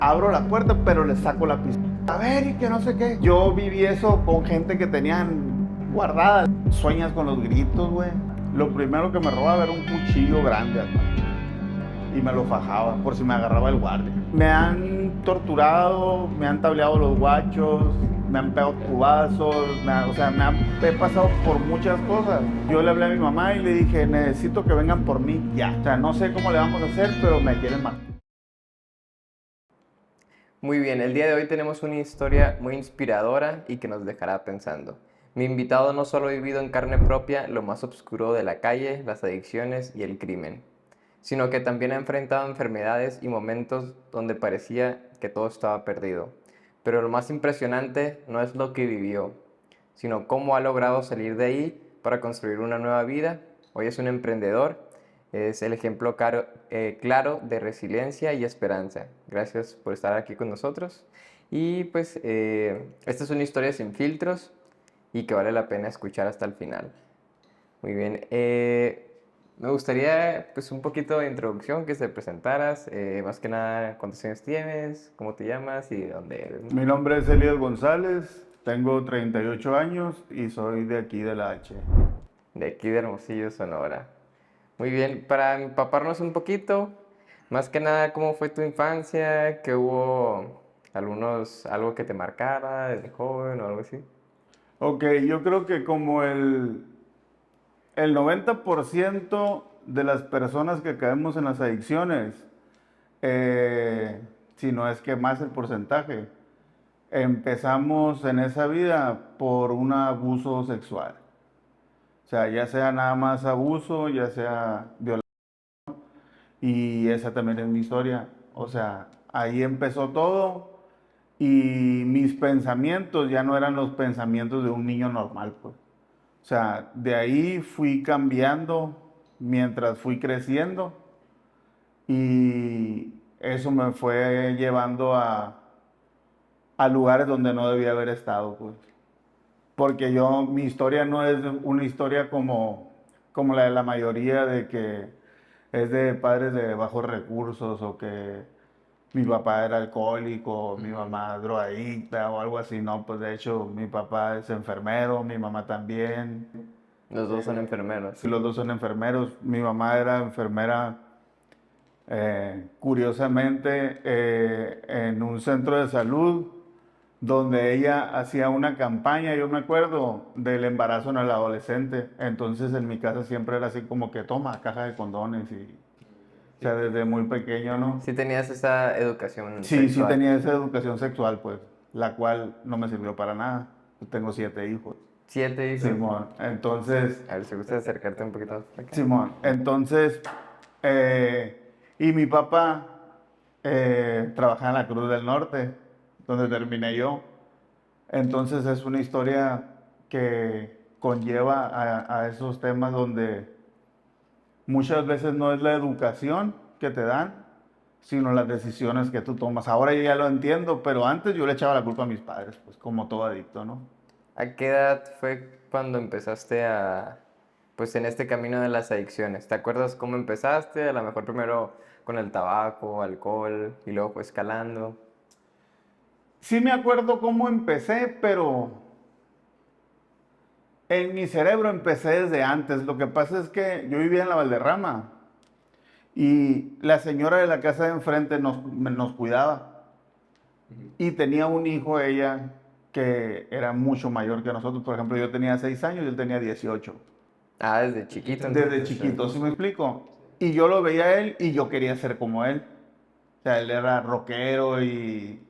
Abro la puerta, pero le saco la pistola. A ver, y que no sé qué. Yo viví eso con gente que tenían guardadas. Sueñas con los gritos, güey. Lo primero que me robaba era un cuchillo grande acá. Y me lo fajaba por si me agarraba el guardia. Me han torturado, me han tableado los guachos, me han pegado cubazos, he pasado por muchas cosas. Yo le hablé a mi mamá y le dije, necesito que vengan por mí ya. O sea, no sé cómo le vamos a hacer, pero me quieren matar. Muy bien, el día de hoy tenemos una historia muy inspiradora y que nos dejará pensando. Mi invitado no solo ha vivido en carne propia lo más oscuro de la calle, las adicciones y el crimen, sino que también ha enfrentado enfermedades y momentos donde parecía que todo estaba perdido. Pero lo más impresionante no es lo que vivió, sino cómo ha logrado salir de ahí para construir una nueva vida. Hoy es un emprendedor, es el ejemplo claro de resiliencia y esperanza. Gracias por estar aquí con nosotros. Y pues esta es una historia sin filtros y que vale la pena escuchar hasta el final. Muy bien. Me gustaría, pues, un poquito de introducción, que te presentaras. Más que nada, ¿cuántos años tienes? ¿Cómo te llamas? ¿Y de dónde eres? Mi nombre es Elías González, tengo 38 años y soy de aquí de la H. De aquí de Hermosillo, Sonora. Muy bien. Para empaparnos un poquito, más que nada, ¿cómo fue tu infancia? ¿Qué hubo algo que te marcara desde joven o algo así? Ok, yo creo que como el 90% de las personas que caemos en las adicciones, si no es que más el porcentaje, empezamos en esa vida por un abuso sexual. O sea, ya sea nada más abuso, ya sea violación. Y esa también es mi historia. O sea, ahí empezó todo y mis pensamientos ya no eran los pensamientos de un niño normal, pues. O sea, de ahí fui cambiando mientras fui creciendo y eso me fue llevando a lugares donde no debía haber estado, pues. Porque mi historia no es una historia como la de la mayoría de que es de padres de bajos recursos o que mi papá era alcohólico, mi mamá drogadicta o algo así. No, pues de hecho mi papá es enfermero, mi mamá también. Los dos son enfermeros. Sí, los dos son enfermeros. Mi mamá era enfermera, curiosamente, en un centro de salud donde ella hacía una campaña, yo me acuerdo, del embarazo en el adolescente. Entonces en mi casa siempre era así como que toma caja de condones y, o sea, desde muy pequeño, ¿no? Sí tenías esa educación Sí, sí sexual. tenía esa educación sexual, pues, la cual no me sirvió para nada. Yo tengo 7 hijos. 7 hijos. Simón, entonces, A ver si gusta acercarte un poquito más para acá. Simón, entonces, y mi papá trabajaba en la Cruz del Norte, donde terminé yo. Entonces es una historia que conlleva a esos temas donde muchas veces no es la educación que te dan, sino las decisiones que tú tomas. Ahora yo ya lo entiendo, pero antes yo le echaba la culpa a mis padres, pues como todo adicto, ¿no? ¿A qué edad fue cuando empezaste pues en este camino de las adicciones? ¿Te acuerdas cómo empezaste? A lo mejor primero con el tabaco, alcohol y luego fue escalando. Sí me acuerdo cómo empecé, pero en mi cerebro empecé desde antes. Lo que pasa es que yo vivía en la Valderrama y la señora de la casa de enfrente nos cuidaba y tenía un hijo ella que era mucho mayor que nosotros. Por ejemplo, yo tenía 6 años y él tenía 18. Ah, desde chiquito Desde entonces. chiquito, ¿sí me explico? Y yo lo veía a él y yo quería ser como él. O sea, él era rockero y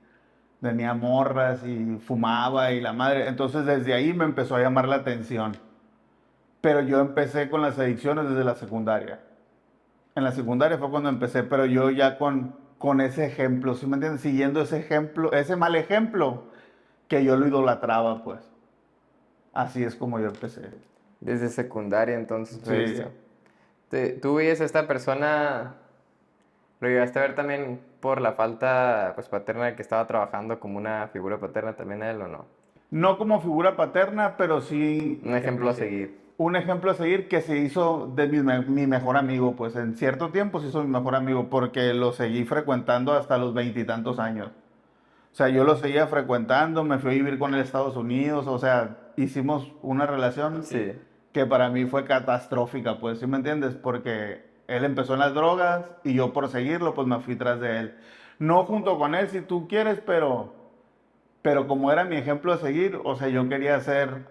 tenía morras y fumaba y la madre. Entonces desde ahí me empezó a llamar la atención. Pero yo empecé con las adicciones desde la secundaria. En la secundaria fue cuando empecé, pero yo ya con ese ejemplo, ¿sí me entiendes? Siguiendo ese ejemplo, ese mal ejemplo, que yo lo idolatraba, pues. Así es como yo empecé. Desde secundaria entonces fue Sí. esto. ¿Tú veías a esta persona, lo llegaste a ver también por la falta pues paterna que estaba trabajando como una figura paterna también a él o no? No como figura paterna, pero sí Un ejemplo a seguir. un ejemplo a seguir que se hizo de mi mejor amigo, pues en cierto tiempo se hizo mi mejor amigo porque lo seguí frecuentando hasta los veintitantos años. O sea, yo lo seguía frecuentando, me fui a vivir con él a Estados Unidos, o sea, hicimos una relación Sí. que para mí fue catastrófica, pues, ¿sí me entiendes? Porque él empezó en las drogas y yo por seguirlo, pues me fui tras de él. No junto con él, si tú quieres, pero como era mi ejemplo a seguir, o sea, yo quería ser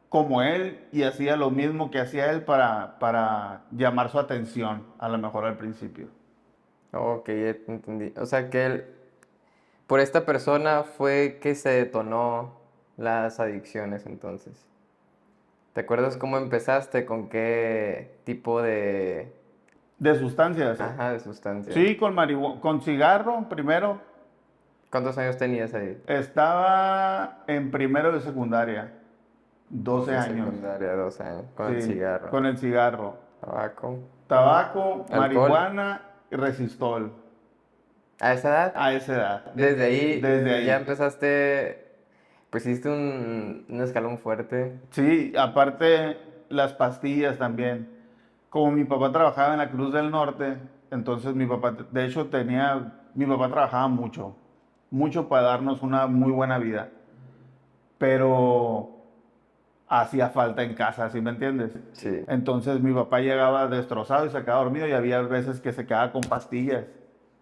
como él y hacía lo mismo que hacía él para llamar su atención, a lo mejor al principio. Ok, ya te entendí. O sea que por esta persona fue que se detonó las adicciones entonces. ¿Te acuerdas cómo empezaste? ¿Con qué tipo de, De sustancias. ajá, de sustancia? Sí, con cigarro primero. ¿Cuántos años tenías ahí? Estaba en primero de secundaria, 12 De años. secundaria, 2 años. Con el Sí, cigarro. con el cigarro. Tabaco. Tabaco, Alcohol. marihuana y resistol. ¿A esa edad? A esa edad. Desde Desde ahí ya ahí. empezaste, pues hiciste un escalón fuerte. Sí, aparte las pastillas también. Como mi papá trabajaba en la Cruz del Norte, entonces mi papá, de hecho mi papá trabajaba mucho, mucho para darnos una muy buena vida, pero hacía falta en casa, ¿sí me entiendes? Sí. Entonces mi papá llegaba destrozado y se quedaba dormido y había veces que se quedaba con pastillas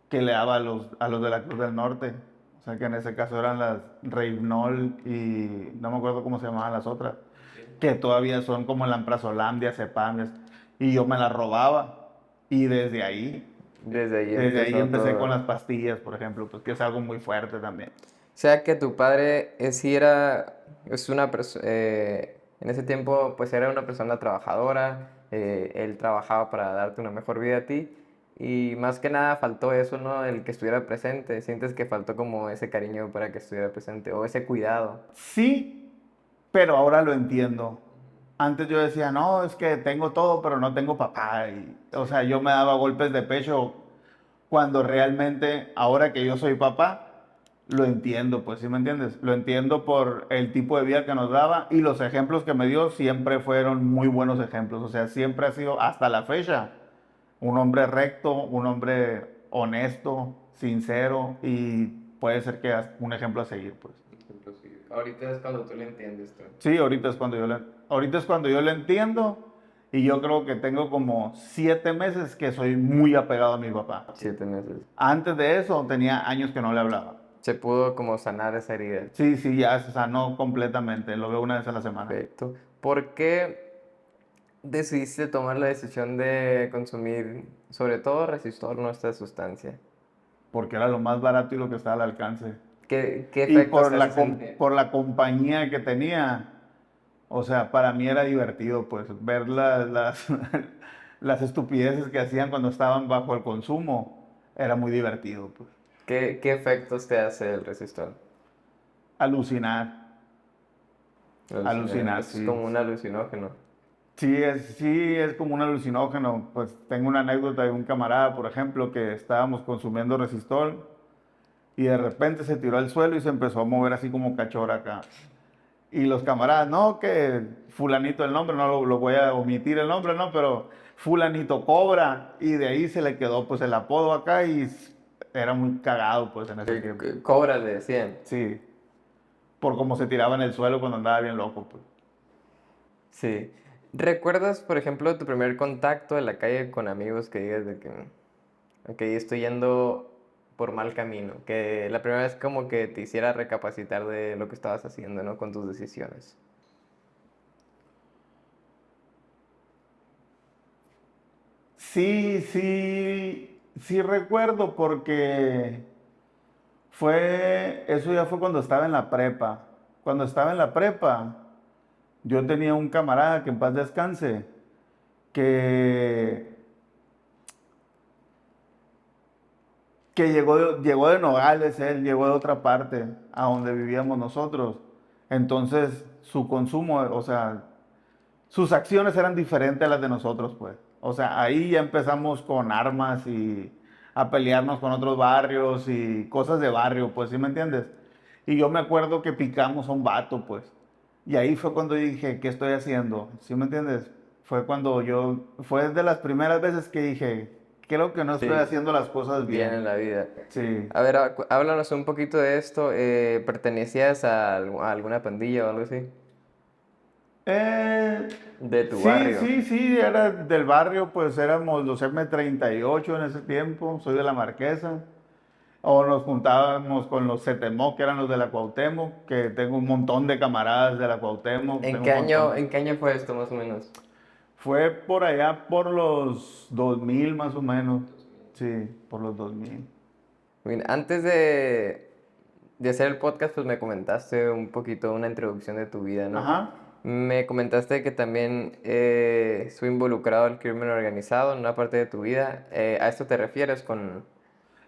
que le daba a los de la Cruz del Norte. O sea que en ese caso eran las Reynol y no me acuerdo cómo se llamaban las otras, que todavía son como el Amprazolam, diazepam, y yo me las robaba. Y Desde ahí desde ahí empezó empecé con todo. las pastillas, por ejemplo, pues que es algo muy fuerte también. O sea que tu padre sí era, es una persona, en ese tiempo pues era una persona trabajadora, él trabajaba para darte una mejor vida a ti y más que nada faltó eso, ¿no? El que estuviera presente, sientes que faltó como ese cariño para que estuviera presente o ese cuidado. Sí, pero ahora lo entiendo. Antes yo decía, no, es que tengo todo, pero no tengo papá. O sea, yo me daba golpes de pecho cuando realmente, ahora que yo soy papá, lo entiendo, pues, ¿sí me entiendes? Lo entiendo por el tipo de vida que nos daba y los ejemplos que me dio siempre fueron muy buenos ejemplos. O sea, siempre ha sido, hasta la fecha, un hombre recto, un hombre honesto, sincero y puede ser que un ejemplo a seguir, pues. Ahorita es cuando tú le entiendes tú. Sí, ahorita es cuando yo le entiendo y yo creo que tengo como 7 meses que soy muy apegado a mi papá. 7 meses. Antes de eso tenía años que no le hablaba. Se pudo como sanar esa herida. Sí, sí, ya se sanó completamente. Lo veo una vez a la semana. Perfecto. ¿Por qué decidiste tomar la decisión de consumir, sobre todo resistor, no esta sustancia? Porque era lo más barato y lo que estaba al alcance. ¿Qué Y efectos te hace sentir? por la compañía que tenía, o sea, para mí era divertido, pues, ver las estupideces que hacían cuando estaban bajo el consumo. Era muy divertido, pues. ¿Qué efectos te hace el resistor? Alucinar, alucinar, Es sí. como un alucinógeno. Sí, es como un alucinógeno. Pues tengo una anécdota de un camarada, por ejemplo, que estábamos consumiendo resistol y de repente se tiró al suelo y se empezó a mover así como cachorra acá. Y los camaradas, no, que fulanito el nombre, no lo voy a omitir el nombre, no, pero fulanito cobra y de ahí se le quedó pues el apodo acá y era muy cagado pues en ese tiempo. Cobra le decían. Sí, por cómo se tiraba en el suelo cuando andaba bien loco pues. Sí. ¿Recuerdas, por ejemplo, tu primer contacto en la calle con amigos que digas de que, ok, estoy yendo por mal camino? Que la primera vez como que te hiciera recapacitar de lo que estabas haciendo, ¿no? Con tus decisiones. Sí, sí, sí recuerdo porque eso ya fue cuando estaba en la prepa. Cuando estaba en la prepa, yo tenía un camarada que en paz descanse, que, que llegó de Nogales, él llegó de otra parte, a donde vivíamos nosotros. Entonces, su consumo, o sea, sus acciones eran diferentes a las de nosotros, pues. O sea, ahí ya empezamos con armas y a pelearnos con otros barrios y cosas de barrio, pues, ¿sí me entiendes? Y yo me acuerdo que picamos a un vato, pues. Y ahí fue cuando dije, ¿qué estoy haciendo? ¿Sí me entiendes? Fue de las primeras veces que dije, creo que no estoy Sí, haciendo las cosas bien en bien. la vida. Sí. A ver, háblanos un poquito de esto. ¿Pertenecías a alguna pandilla o algo así? Eh, De tu sí, barrio. sí, sí, era del barrio, pues éramos los M38 en ese tiempo, soy de la Marquesa. O nos juntábamos con los Cetemoc, que eran los de la Cuauhtémoc, que tengo un montón de camaradas de la Cuauhtémoc, tengo un montón. ¿En qué año fue esto más o menos? Fue por allá por los 2000 más o menos. Sí, por los 2000. Bien, antes de hacer el podcast, pues me comentaste un poquito una introducción de tu vida, ¿no? Ajá. Me comentaste que también estuve involucrado al crimen organizado en una parte de tu vida. ¿A esto te refieres con...?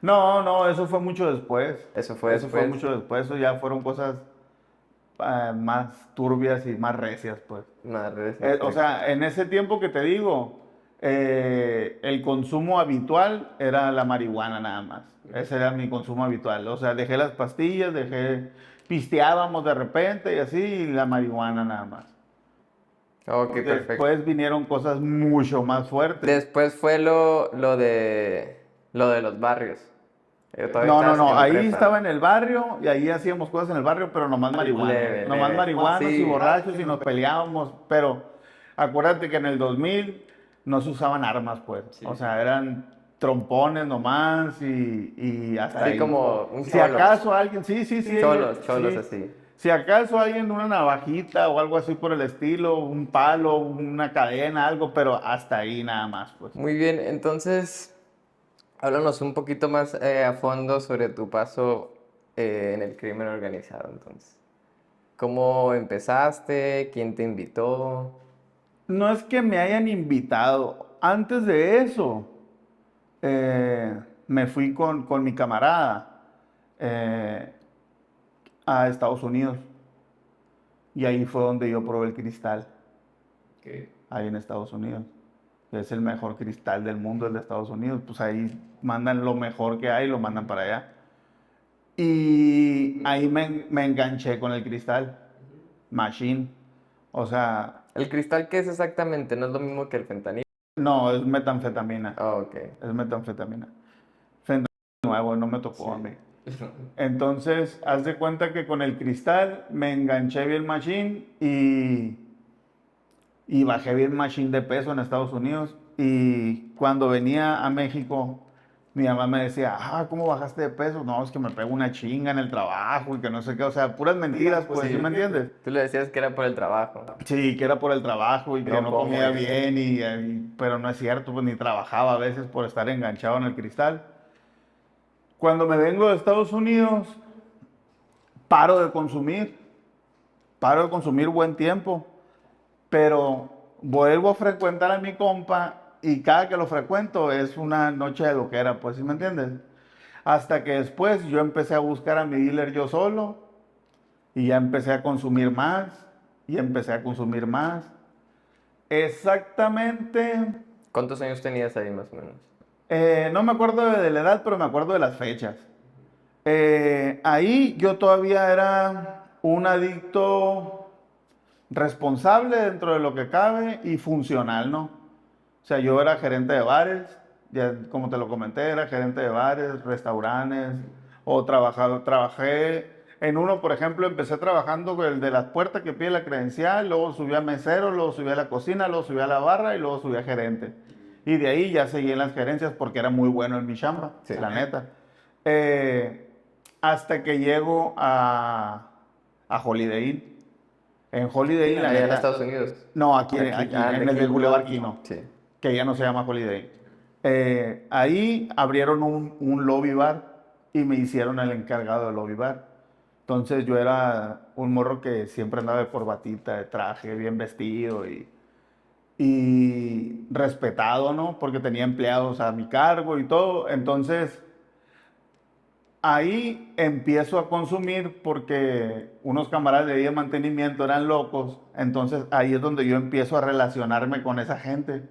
No, no, eso fue mucho después. Eso fue Eso fue después. mucho después. Eso ya fueron cosas más turbias y más recias, pues. Más O sea, en ese tiempo que te digo, el consumo habitual era la marihuana nada más. Ese era mi consumo habitual. O sea, dejé las pastillas, pisteábamos de repente y así, y la marihuana nada más. Ok, perfecto. Después vinieron cosas mucho más fuertes. Después fue lo de los barrios. Todavía No, no, estabas no, en ahí prepa. estaba en el barrio y ahí hacíamos cosas en el barrio, pero nomás marihuana. Leve, Nomás leve. marihuanos y Sí. borrachos y nos peleábamos, pero acuérdate que en el 2000 no se usaban armas, pues. Sí. O sea, eran trompones nomás y hasta Así ahí. como un Si cholo. acaso alguien, sí, sí, sí. Cholos sí. así. Si acaso alguien una navajita o algo así por el estilo, un palo, una cadena, algo, pero hasta ahí nada más, pues. Muy bien, entonces, háblanos un poquito más a fondo sobre tu paso en el crimen organizado, entonces. ¿Cómo empezaste? ¿Quién te invitó? No es que me hayan invitado. Antes de eso, me fui con mi camarada eh, a Estados Unidos. Y ahí fue donde yo probé el cristal, ¿Qué? ahí en Estados Unidos. Es el mejor cristal del mundo, el de Estados Unidos. Pues ahí mandan lo mejor que hay, lo mandan para allá. Y ahí me enganché con el cristal, machine. O sea, ¿El cristal qué es exactamente? ¿No es lo mismo que el fentanilo? no, es metanfetamina. Ah, ok. Es metanfetamina. Fentanilo nuevo, no me tocó a mí. Entonces, haz de cuenta que con el cristal me enganché bien machine y bajé bien machine de peso en Estados Unidos. Y cuando venía a México, mi mamá me decía, ¿cómo bajaste de peso? No, es que me pego una chinga en el trabajo y que no sé qué. O sea, puras mentiras, pues, ¿sí me entiendes? Tú le decías que era por el trabajo. Sí, que era por el trabajo y que No, no ¿cómo comía es? bien, pero no es cierto, pues ni trabajaba a veces por estar enganchado en el cristal. Cuando me vengo de Estados Unidos, paro de consumir, paro de consumir buen tiempo, pero vuelvo a frecuentar a mi compa y cada que lo frecuento es una noche de loquera, pues, ¿sí me entiendes? Hasta que después yo empecé a buscar a mi dealer yo solo y ya empecé a consumir más y empecé a consumir más. Exactamente, ¿Cuántos años tenías ahí más o menos? no me acuerdo de la edad, pero me acuerdo de las fechas. Ahí yo todavía era un adicto responsable dentro de lo que cabe y funcional, ¿no? O sea, yo era gerente de bares, ya como te lo comenté, era gerente de bares, restaurantes, o trabajé en uno, por ejemplo, empecé trabajando con el de las puertas que pide la credencial, luego subí a mesero, luego subí a la cocina, luego subí a la barra y luego subí a gerente. Y de ahí ya seguí en las gerencias porque era muy bueno en mi chamba, Sí. la neta. Eh, hasta que llego a Holiday Inn. En Holiday Inn, la Allá en neta. Estados Unidos. No, aquí, Aquí, aquí de en el aquí. del Boulevard Quino, Sí. que ya no se llama Holiday Inn. Ahí abrieron un lobby bar y me hicieron el encargado del lobby bar. Entonces yo era un morro que siempre andaba de corbatita, de traje, bien vestido y respetado, ¿no? Porque tenía empleados a mi cargo y todo. Entonces ahí empiezo a consumir porque unos camaradas de ahí de mantenimiento eran locos. Entonces ahí es donde yo empiezo a relacionarme con esa gente.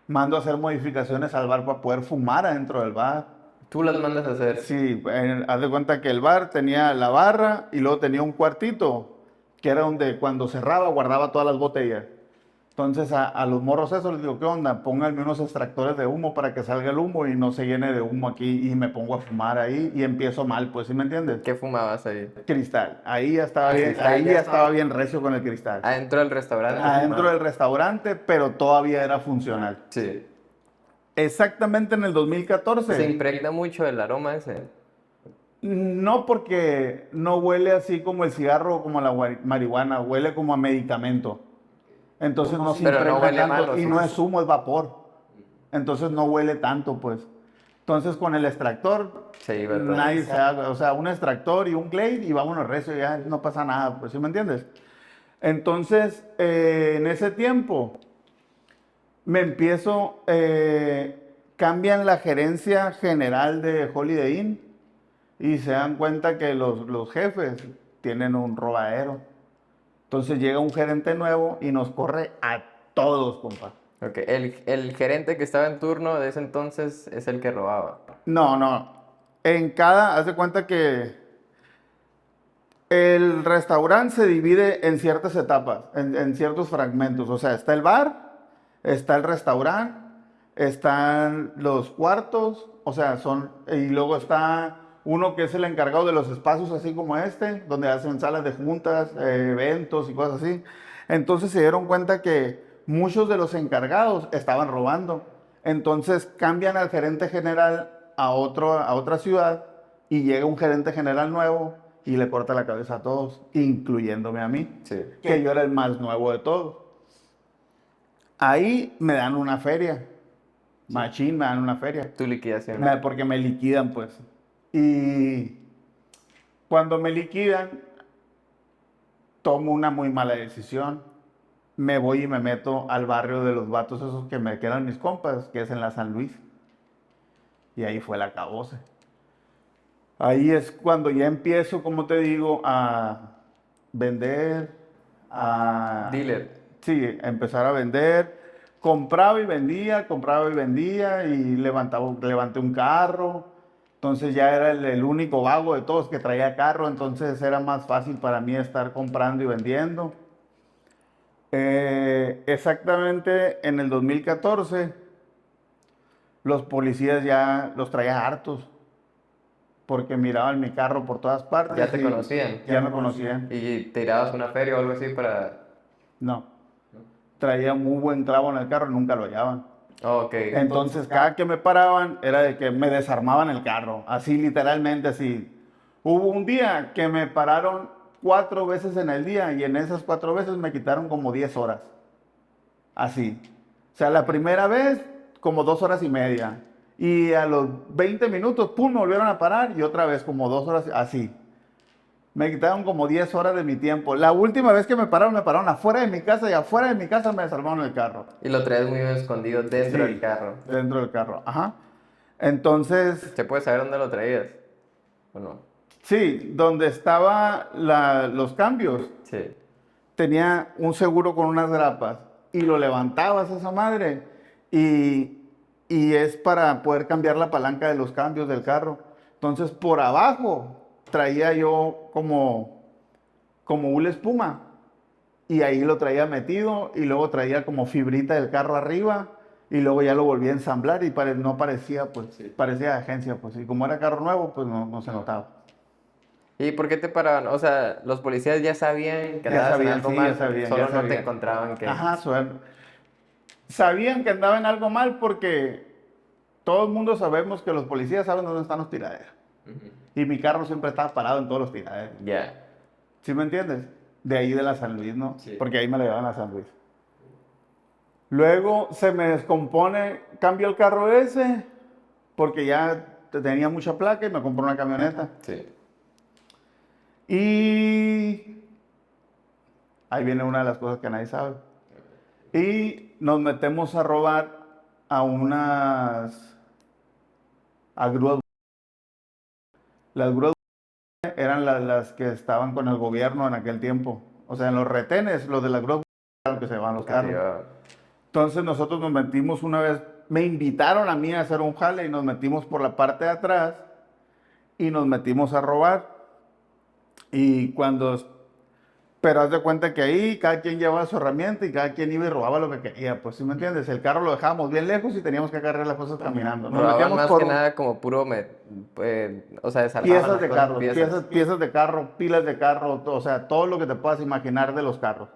Mando a hacer modificaciones al bar para poder fumar adentro del bar. Tú las mandas a hacer. Sí, haz de cuenta que el bar tenía la barra y luego tenía un cuartito que era donde cuando cerraba guardaba todas las botellas. Entonces a los morros esos les digo, ¿qué onda? Pónganme unos extractores de humo para que salga el humo y no se llene de humo aquí y me pongo a fumar ahí y empiezo mal, pues, ¿sí me entiendes? ¿Qué fumabas ahí? Cristal, ahí ya estaba bien, Cristal, ahí ya ya estaba. estaba bien recio con el cristal. Adentro del restaurante. Adentro del restaurante, pero todavía era funcional. Sí. Exactamente en el Se 2014. impregna mucho el aroma ese. No, porque no huele así como el cigarro o como la marihuana, huele como a medicamento. Entonces no se Pero no impregna huele tanto mal, ¿o y sí? no es humo, es vapor. Entonces no huele tanto, pues. Entonces con el extractor, Se iba todo. nadie se haga, o sea, un extractor y un Glade y vámonos recio, ya no pasa nada, pues, ¿sí me entiendes? Entonces, en ese tiempo, me empiezo, cambian la gerencia general de Holiday Inn y se dan cuenta que los jefes tienen un robadero. Entonces llega un gerente nuevo y nos corre a todos, compa. Ok, el gerente que estaba en turno de ese entonces es el que robaba. No, no. Haz de cuenta que el restaurante se divide en ciertas etapas, en ciertos fragmentos. O sea, está el bar, está el restaurante, están los cuartos, o sea, y luego está uno que es el encargado de los espacios así como este, donde hacen salas de juntas, eventos y cosas así. Entonces se dieron cuenta que muchos de los encargados estaban robando. Entonces cambian al gerente general a otra ciudad y llega un gerente general nuevo y le corta la cabeza a todos, incluyéndome a mí, Sí. que yo era el más nuevo de todos. Ahí me dan una feria, machín, me dan una feria, Tu liquidación. porque me liquidan, pues. Y cuando me liquidan, tomo una muy mala decisión. Me voy y me meto al barrio de los vatos esos que me quedan mis compas, que es en la San Luis. Y ahí fue el acabose. Ahí es cuando ya empiezo, como te digo, a vender, a... Dealer. Sí, a empezar a vender. Compraba y vendía y levanté un carro. Entonces ya era el único vago de todos que traía carro, entonces era más fácil para mí estar comprando y vendiendo. Exactamente en el 2014, los policías ya los traía hartos porque miraban mi carro por todas partes. Ya te y conocían. Ya me conocían. Y te irabas a una feria o algo así para... No, traía muy buen clavo en el carro y nunca lo hallaban. Oh, ok. Entonces, cada que me paraban era de que me desarmaban el carro, así literalmente así. Hubo un día que me pararon 4 veces en el día y en esas 4 veces me quitaron como 10 horas. Así. O sea, la primera vez como 2 horas y media. Y a los 20 minutos, pum, me volvieron a parar y otra vez como 2 horas, así. Me quitaron como 10 horas de mi tiempo. La última vez que me pararon afuera de mi casa y afuera de mi casa me desarmaron el carro. Y lo traes muy bien escondido dentro Sí, del carro. Dentro del carro, ajá. Entonces, ¿Se puede saber dónde lo traías? ¿O no? sí, donde estaban los cambios, Sí. tenía un seguro con unas grapas y lo levantabas esa madre y es para poder cambiar la palanca de los cambios del carro. Entonces, por abajo traía yo como una espuma y ahí lo traía metido y luego traía como fibrita del carro arriba y luego ya lo volví a ensamblar y no parecía, pues, Sí. parecía de agencia, pues, y como era carro nuevo, pues no se notaba. ¿Y por qué te paraban? O sea, los policías ya sabían que Ya andabas en sabían, algo sí, mal, ya sabían, solo ya no te sabían. encontraban que... Ajá, sabían que andaba en algo mal porque todo el mundo sabemos que los policías saben dónde están los tiraderos. Ujú. Y mi carro siempre estaba parado en todos los tiraderos. Ya. ¿Sí me entiendes? De ahí de la San Luis, ¿no? Sí. Porque ahí me la llevaban a San Luis. Luego se me descompone, cambio el carro ese porque ya tenía mucha placa y me compré una camioneta. Sí. Y ahí viene una de las cosas que nadie sabe. Y nos metemos a robar a grúas. Las grúas eran las que estaban con el gobierno en aquel tiempo. O sea, en los retenes, los de las grúas eran los que se van los carros. Arriba. Entonces nosotros nos metimos una vez me invitaron a mí a hacer un jale y nos metimos por la parte de atrás y nos metimos a robar. Y cuando pero haz de cuenta que ahí cada quien llevaba su herramienta y cada quien iba y robaba lo que quería. Pues, ¿sí me entiendes? El carro lo dejábamos bien lejos y teníamos que cargar las cosas caminando. Nos Robaban metíamos más por que nada como puro, o sea, desarmaban piezas las de cosas, carro, piezas de carro, pilas de carro, o sea, todo lo que te puedas imaginar de los carros.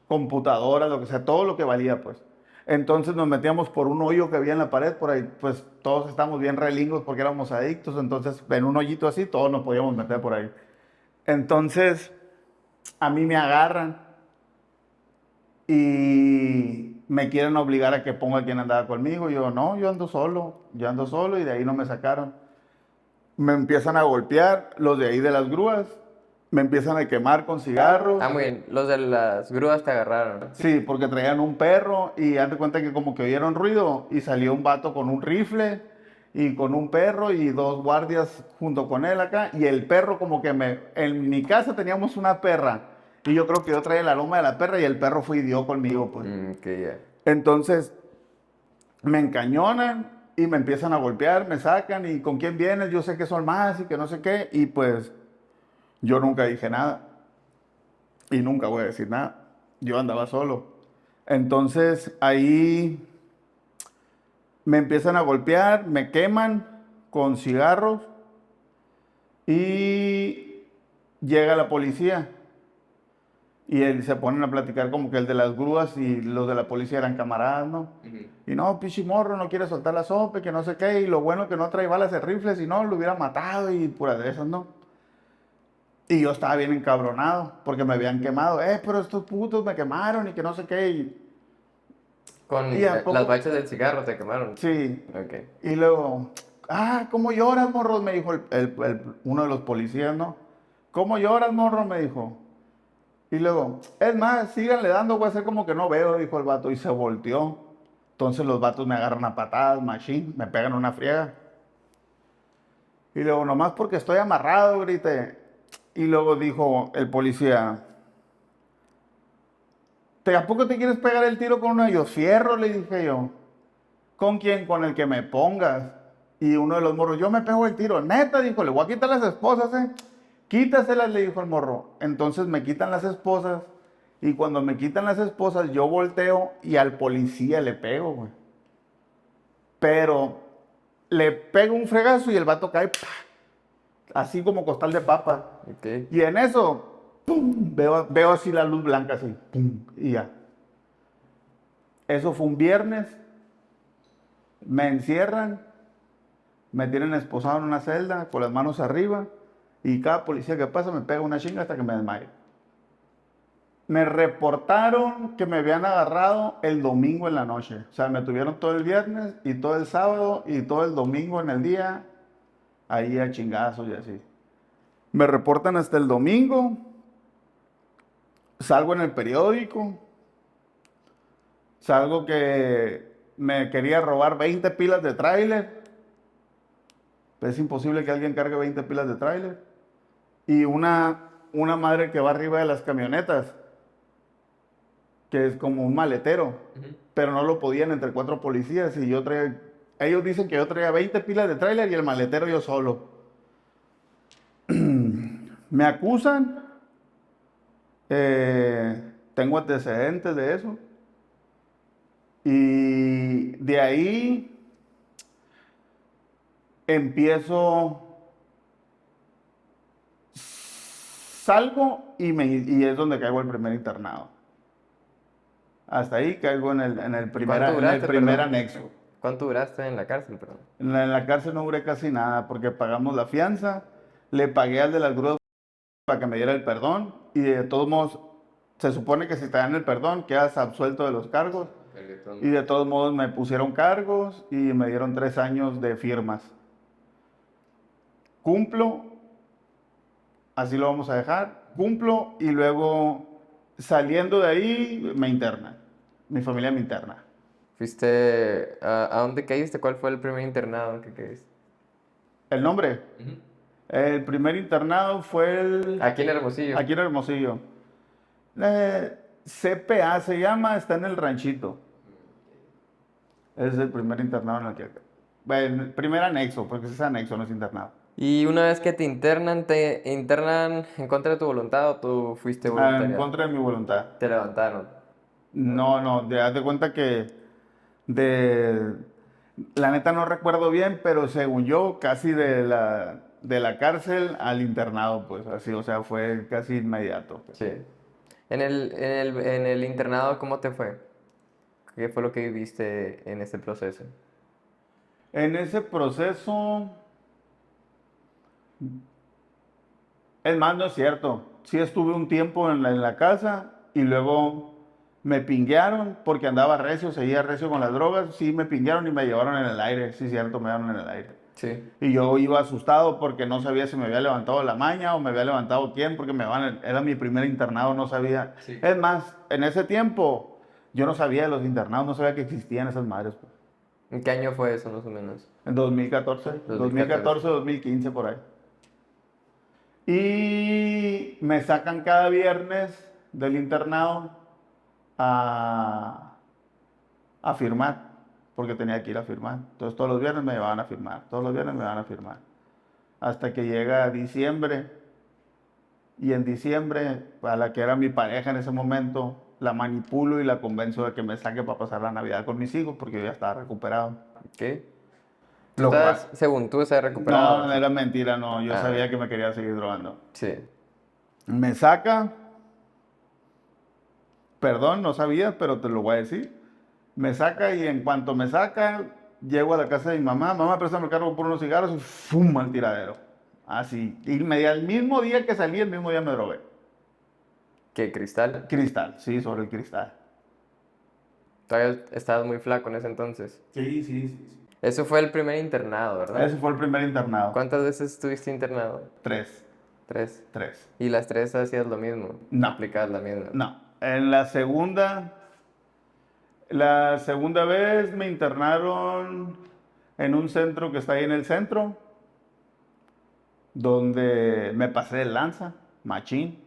Computadoras, lo que sea, todo lo que valía, pues. Entonces nos metíamos por un hoyo que había en la pared, por ahí, pues todos estábamos bien relingos porque éramos adictos, entonces en un hoyito así todos nos podíamos meter por ahí. Entonces a mí me agarran y me quieren obligar a que ponga quien andaba conmigo. Yo no, yo ando solo y de ahí no me sacaron. Me empiezan a golpear los de ahí de las grúas, me empiezan a quemar con cigarros. Ah, muy bien. Los de las grúas te agarraron. Sí, porque traían un perro y haz de cuenta que como que oyeron ruido y salió un vato con un rifle y con un perro y dos guardias junto con él acá y el perro como que en mi casa teníamos una perra y yo creo que yo traía el aroma de la perra y el perro fue y dio conmigo, pues. Que ya. Entonces me encañonan y me empiezan a golpear, me sacan y con quién vienes, yo sé que son más y que no sé qué y pues yo nunca dije nada y nunca voy a decir nada. Yo andaba solo. Entonces ahí me empiezan a golpear, me queman con cigarros y llega la policía. Y se ponen a platicar como que el de las grúas y los de la policía eran camaradas, ¿no? Y no, pichi morro, no quiere soltar la sopa, que no sé qué, y lo bueno que no trae balas de rifle, si no, lo hubiera matado y pura de esas, ¿no? Y yo estaba bien encabronado, porque me habían quemado, pero estos putos me quemaron y que no sé qué, Con y a las poco, bachas del cigarro te quemaron. sí, Ok. y luego, ¿cómo lloras, morro? Me dijo uno de los policías, ¿no? ¿Cómo lloras, morro? Me dijo. Y luego, es más, síganle dando, voy a hacer como que no veo, dijo el vato, y se volteó. Entonces los vatos me agarran a patadas, machín, me pegan una friega. Y luego, nomás porque estoy amarrado, grité. Y luego dijo el policía, ¿a poco te quieres pegar el tiro con uno de ellos? Fierro, le dije yo. ¿Con quién? Con el que me pongas. Y uno de los morros, yo me pego el tiro. Neta, dijo, le voy a quitar las esposas, Quítaselas, le dijo el morro. Entonces me quitan las esposas. Y cuando me quitan las esposas, yo volteo y al policía le pego, güey. Pero le pego un fregazo y el vato cae, ¡pah! Así como costal de papa. Ok. Y en eso, ¡pum! Veo así la luz blanca, así, ¡pum! Y ya. Eso fue un viernes. Me encierran, me tienen esposado en una celda con las manos arriba y cada policía que pasa me pega una chinga hasta que me desmayo. Me reportaron que me habían agarrado el domingo en la noche. O sea, me tuvieron todo el viernes y todo el sábado y todo el domingo en el día, ahí a chingazos y así. Me reportan hasta el domingo, salgo en el periódico, salgo que me quería robar 20 pilas de tráiler. Es imposible que alguien cargue 20 pilas de tráiler. Y una madre que va arriba de las camionetas, que es como un maletero, pero no lo podían entre 4 policías y ellos dicen que yo traía 20 pilas de tráiler y el maletero yo solo. Me acusan, tengo antecedentes de eso y de ahí salgo y es donde caigo el primer internado. Hasta ahí caigo en el primer anexo. ¿Cuánto duraste en la cárcel, perdón? En la cárcel no duré casi nada porque pagamos la fianza, le pagué al de las grúas para que me diera el perdón y de todos modos se supone que si te dan el perdón quedas absuelto de los cargos y de todos modos me pusieron cargos y me dieron 3 años de firmas. Cumplo, así lo vamos a dejar, cumplo y luego saliendo de ahí me internan, mi familia me interna. ¿Fuiste a dónde caíste? ¿Cuál fue el primer internado en que caíste? ¿El nombre? El primer internado fue Aquí en Hermosillo. aquí en Hermosillo. CPA se llama, está en el ranchito. Es el primer internado en el que... Bueno, el primer anexo, porque ese es anexo, no es internado. Y una vez que te internan en contra de tu voluntad o tú fuiste En voluntaria. contra de mi voluntad. Te levantaron. No, no, haz de cuenta que de... La neta no recuerdo bien, pero según yo, casi de la cárcel al internado, pues así, o sea, fue casi inmediato, pues. Sí. En el internado, ¿cómo te fue? ¿Qué fue lo que viviste en ese proceso? En ese proceso, es más, no es cierto. Sí estuve un tiempo en la casa y luego me pinguearon porque andaba recio, seguía recio con las drogas. Sí, me pinguearon y me llevaron en el aire. Sí, cierto, me llevaron en el aire. Sí. Y yo iba asustado porque no sabía si me había levantado la maña o me había levantado quién, porque era mi primer internado, no sabía. Sí. Es más, en ese tiempo yo no sabía de los internados, no sabía que existían esas madres, pues. ¿En qué año fue eso, más o menos? En 2014, 2014, 2015 por ahí. Y me sacan cada viernes del internado a, a firmar, porque tenía que ir a firmar. Entonces todos los viernes me llevaban a firmar, todos los viernes me van a firmar. Hasta que llega diciembre, y en diciembre, a la que era mi pareja en ese momento, la manipulo y la convenzo de que me saque para pasar la Navidad con mis hijos, porque yo ya estaba recuperado. ¿Qué? Lo cual, Según tú, se ha recuperado. no, era mentira, no, yo Ah. sabía que me quería seguir drogando. Sí. Me saca, perdón, no sabía, pero te lo voy a decir. Me saca y en cuanto me saca, llego a la casa de mi mamá. Mamá, préstame el carro por unos cigarros y ¡fum! Al tiradero. Así. El mismo día que salí, el mismo día me drogué. ¿Qué, cristal? Cristal, sí, sobre el cristal. Todavía estabas muy flaco en ese entonces. Sí, sí, sí. Eso fue el primer internado, ¿verdad? Ese fue el primer internado. ¿Cuántas veces estuviste internado? 3. 3. 3. ¿Y las 3 hacías lo mismo? No. Aplicabas la misma. No. En la segunda vez me internaron en un centro que está ahí en el centro, donde me pasé de lanza, machín.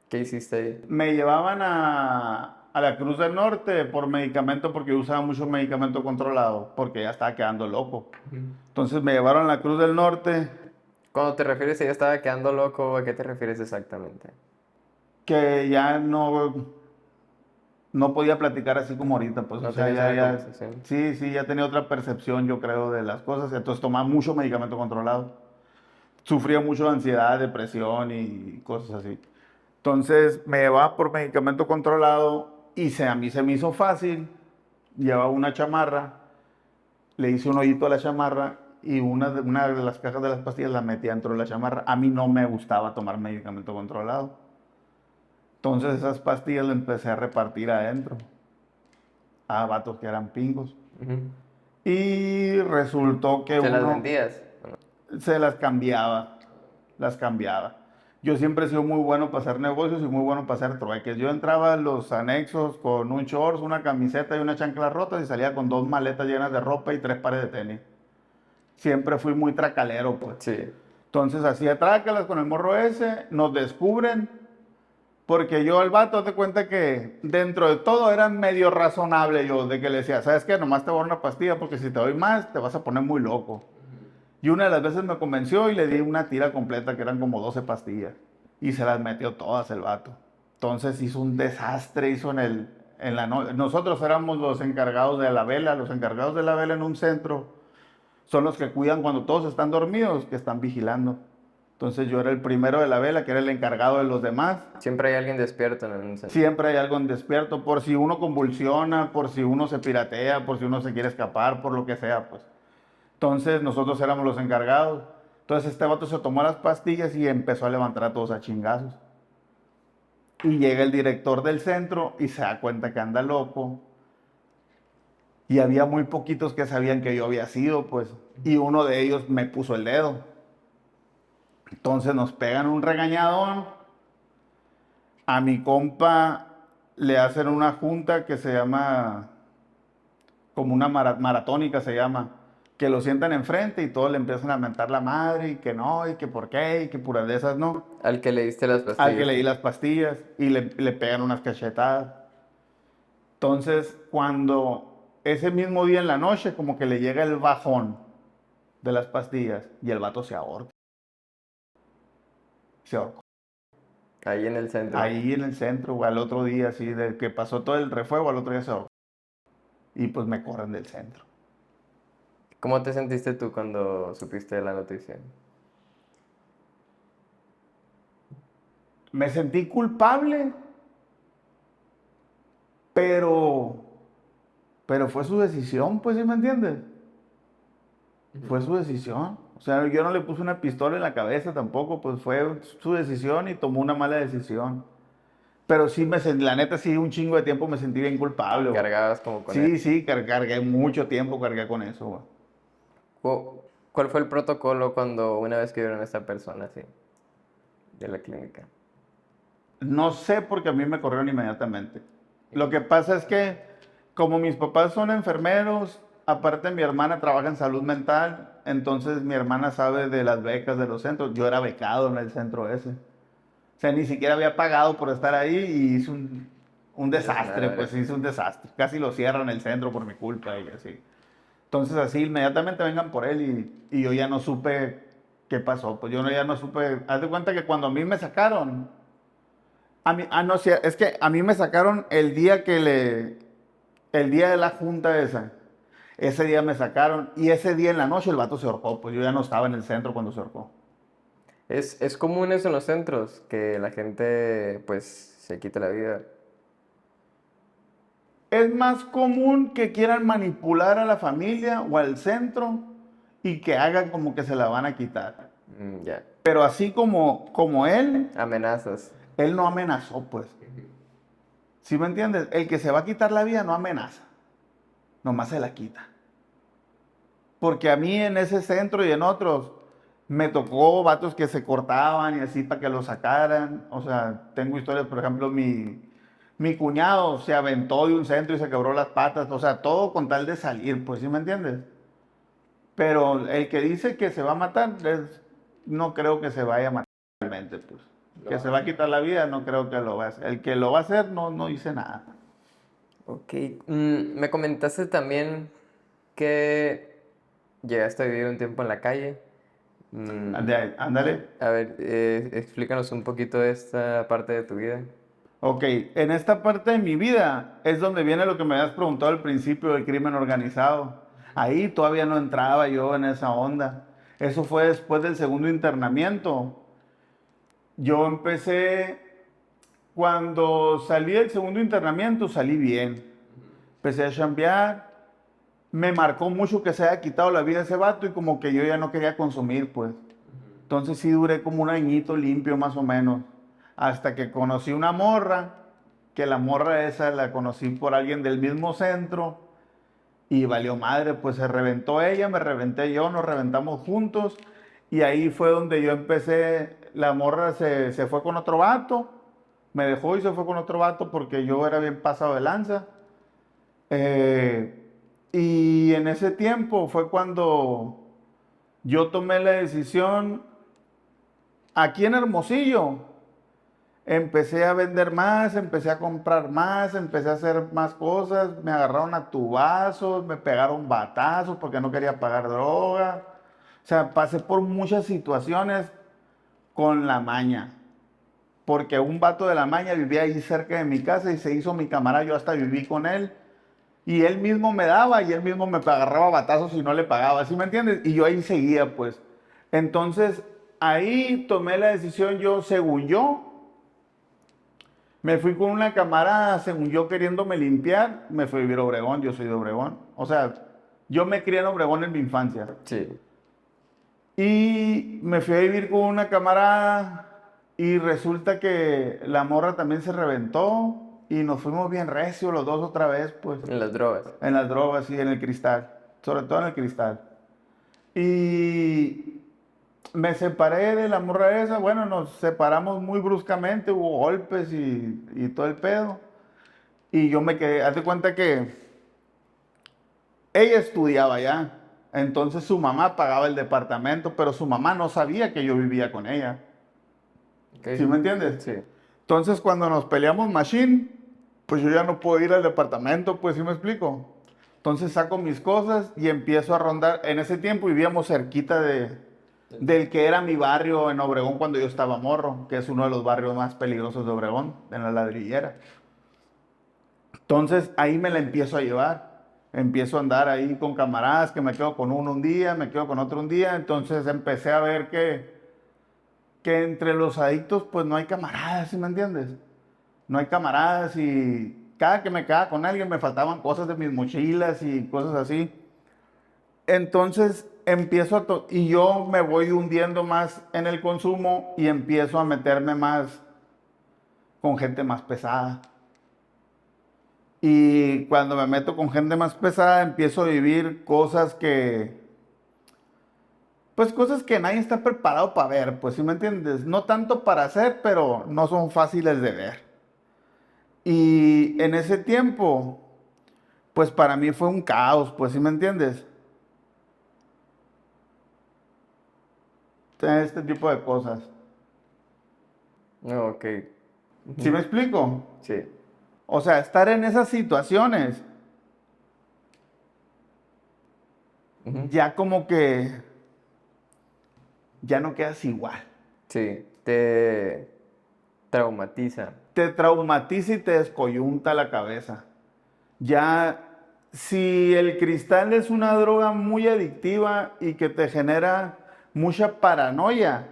¿Qué hiciste ahí? Me llevaban a la Cruz del Norte por medicamento, porque yo usaba mucho medicamento controlado, porque ya estaba quedando loco. Entonces me llevaron a la Cruz del Norte, Cuando te refieres a ya estaba quedando loco, ¿a qué te refieres exactamente? que ya no podía platicar así como ahorita, pues, No o sea, tenías una conversación. sí, ya tenía otra percepción, yo creo, de las cosas, entonces tomaba mucho medicamento controlado. Sufría mucho de ansiedad, depresión y cosas así. Entonces me llevaba por medicamento controlado y a mí se me hizo fácil. Llevaba una chamarra, le hice un hoyito a la chamarra y una de las cajas de las pastillas la metí dentro de la chamarra. A mí no me gustaba tomar medicamento controlado. Entonces esas pastillas las empecé a repartir adentro a vatos que eran pingos. Ujú. Y resultó que ¿Te las uno vendías? se las cambiaba. Yo siempre he sido muy bueno para hacer negocios y muy bueno para hacer trueques. Yo entraba a los anexos con un shorts, una camiseta y una chancla rotas y salía con 2 maletas llenas de ropa y 3 pares de tenis. Siempre fui muy tracalero, pues. Sí. Entonces hacía trácalas con el morro ese, nos descubren, porque yo al vato te cuenta que dentro de todo era medio razonable yo, de que le decía, ¿sabes qué? Nomás te voy a dar una pastilla porque si te doy más te vas a poner muy loco. Y una de las veces me convenció y le di una tira completa, que eran como 12 pastillas. Y se las metió todas el vato. Entonces hizo un desastre, en la noche. Nosotros éramos los encargados de la vela. Los encargados de la vela en un centro son los que cuidan cuando todos están dormidos, que están vigilando. Entonces yo era el primero de la vela, que era el encargado de los demás. Siempre hay alguien despierto en un centro. Siempre hay algo en despierto, por si uno convulsiona, por si uno se piratea, por si uno se quiere escapar, por lo que sea, pues. Entonces nosotros éramos los encargados. Entonces este vato se tomó las pastillas y empezó a levantar a todos a chingazos. Y llega el director del centro y se da cuenta que anda loco. Y había muy poquitos que sabían que yo había sido, pues. Y uno de ellos me puso el dedo. Entonces nos pegan un regañadón. A mi compa le hacen una junta que se llama, como una maratónica se llama, que lo sientan enfrente y todos le empiezan a mentar la madre y que no, y que por qué, y que puras de esas no. Al que le diste las pastillas. Al que le di las pastillas y le pegan unas cachetadas. Entonces, cuando ese mismo día en la noche como que le llega el bajón de las pastillas y el vato se ahorca. Se ahorcó. Ahí en el centro. Ahí en el centro, güey, al otro día, así, de que pasó todo el refuego, al otro día se ahorcó. Y pues me corren del centro. ¿Cómo te sentiste tú cuando supiste de la noticia? Me sentí culpable, pero, pero fue su decisión, pues, ¿sí me entiendes? Fue su decisión. O sea, yo no le puse una pistola en la cabeza tampoco, pues fue su decisión y tomó una mala decisión. Pero sí me sentí, la neta, sí, un chingo de tiempo me sentí bien culpable, güey. Cargabas como con Sí, él. sí, cargué mucho tiempo, cargué con eso, güey. ¿Cuál fue el protocolo cuando una vez que vieron a esta persona así de la clínica? No sé porque a mí me corrieron inmediatamente. Lo que pasa es que como mis papás son enfermeros, aparte mi hermana trabaja en salud mental, entonces mi hermana sabe de las becas de los centros. Yo era becado en el centro ese. O sea, ni siquiera había pagado por estar ahí y hice un desastre, Desmadre. pues hice un desastre. Casi lo cierran el centro por mi culpa y así. Entonces así inmediatamente vengan por él y yo ya no supe qué pasó. Pues yo ya no supe. Haz de cuenta que cuando a mí me sacaron, no, sí, es que a mí me sacaron el día el día de la junta esa. Ese día me sacaron y ese día en la noche el vato se ahorcó. Pues yo ya no estaba en el centro cuando se ahorcó. Es común eso en los centros, que la gente pues se quite la vida. Es más común que quieran manipular a la familia o al centro y que hagan como que se la van a quitar. Ya. Pero así como Amenazas. él no amenazó, pues. ¿Sí me entiendes? El que se va a quitar la vida no amenaza, nomás se la quita. Porque a mí en ese centro y en otros me tocó vatos que se cortaban y así para que lo sacaran. O sea, tengo historias, por ejemplo, mi cuñado se aventó de un centro y se quebró las patas. O sea, todo con tal de salir, pues, ¿sí me entiendes? Pero el que dice que se va a matar, no creo que se vaya a matar realmente, pues. Que se va a quitar la vida, no creo que lo va a hacer. El que lo va a hacer, no dice nada. Ok. Me comentaste también que llegaste a vivir un tiempo en la calle. Ándale. A ver, explícanos un poquito de esta parte de tu vida. Ok, en esta parte de mi vida es donde viene lo que me habías preguntado al principio del crimen organizado. Ahí todavía no entraba yo en esa onda. Eso fue después del segundo internamiento. Yo empecé, cuando salí del segundo internamiento, salí bien. Empecé a chambear. Me marcó mucho que se haya quitado la vida ese vato y como que yo ya no quería consumir, pues. Entonces sí duré como un añito limpio más o menos. Hasta que conocí una morra, que la morra esa la conocí por alguien del mismo centro y valió madre, pues se reventó ella, me reventé yo, nos reventamos juntos y ahí fue donde yo empecé, la morra se fue con otro vato, me dejó y se fue con otro vato porque yo era bien pasado de lanza. Y en ese tiempo fue cuando yo tomé la decisión aquí en Hermosillo. Empecé a vender más, empecé a comprar más, empecé a hacer más cosas, me agarraron a tubazos, me pegaron batazos porque no quería pagar droga. O sea, pasé por muchas situaciones con la maña. Porque un vato de la maña vivía ahí cerca de mi casa y se hizo mi camarada, yo hasta viví con él. Y él mismo me daba y él mismo me agarraba batazos y no le pagaba, ¿sí me entiendes? Y yo ahí seguía, pues. Entonces, ahí tomé la decisión yo, según yo, me fui con una camarada, según yo queriéndome limpiar, me fui a vivir a Obregón, yo soy de Obregón. O sea, yo me crié en Obregón en mi infancia. Sí. Y me fui a vivir con una camarada y resulta que la morra también se reventó y nos fuimos bien recios los dos otra vez, pues, En las drogas. en las drogas y en el cristal, sobre todo en el cristal. Y me separé de la morra esa, bueno, nos separamos muy bruscamente, hubo golpes y todo el pedo. Y yo me quedé, haz de cuenta que ella estudiaba ya, entonces su mamá pagaba el departamento, pero su mamá no sabía que yo vivía con ella. Ok. ¿Sí me entiendes? Sí. Entonces cuando nos peleamos machine, pues yo ya no puedo ir al departamento, pues sí me explico. Entonces saco mis cosas y empiezo a rondar. En ese tiempo vivíamos cerquita del que era mi barrio en Obregón cuando yo estaba morro, que es uno de los barrios más peligrosos de Obregón, en la Ladrillera. Entonces ahí me la empiezo a llevar. Empiezo a andar ahí con camaradas, que me quedo con uno un día, me quedo con otro un día. Entonces empecé a ver que entre los adictos pues no hay camaradas, ¿sí me entiendes? No hay camaradas y cada que me quedaba con alguien me faltaban cosas de mis mochilas y cosas así. Entonces empiezo y yo me voy hundiendo más en el consumo y empiezo a meterme más con gente más pesada. Y cuando me meto con gente más pesada empiezo a vivir cosas pues cosas que nadie está preparado para ver, pues ¿sí me entiendes? No tanto para hacer, pero no son fáciles de ver. Y en ese tiempo, pues para mí fue un caos, pues ¿sí me entiendes? Este tipo de cosas. No, ok. ¿Sí me explico? Sí. O sea, estar en esas situaciones, ya como que ya no quedas igual. Sí, te traumatiza. Te traumatiza y te descoyunta la cabeza. Ya, si el cristal es una droga muy adictiva y que te genera mucha paranoia,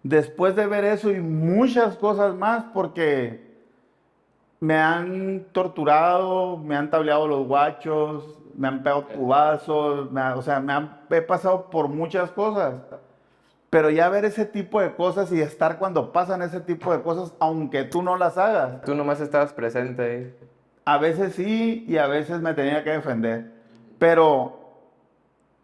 después de ver eso y muchas cosas más, porque me han torturado, me han tableado los guachos, me han pegado tubazos, o sea, he pasado por muchas cosas. Pero ya ver ese tipo de cosas y estar cuando pasan ese tipo de cosas, aunque tú no las hagas, Tú nomás estabas presente ahí. a veces sí y a veces me tenía que defender. Pero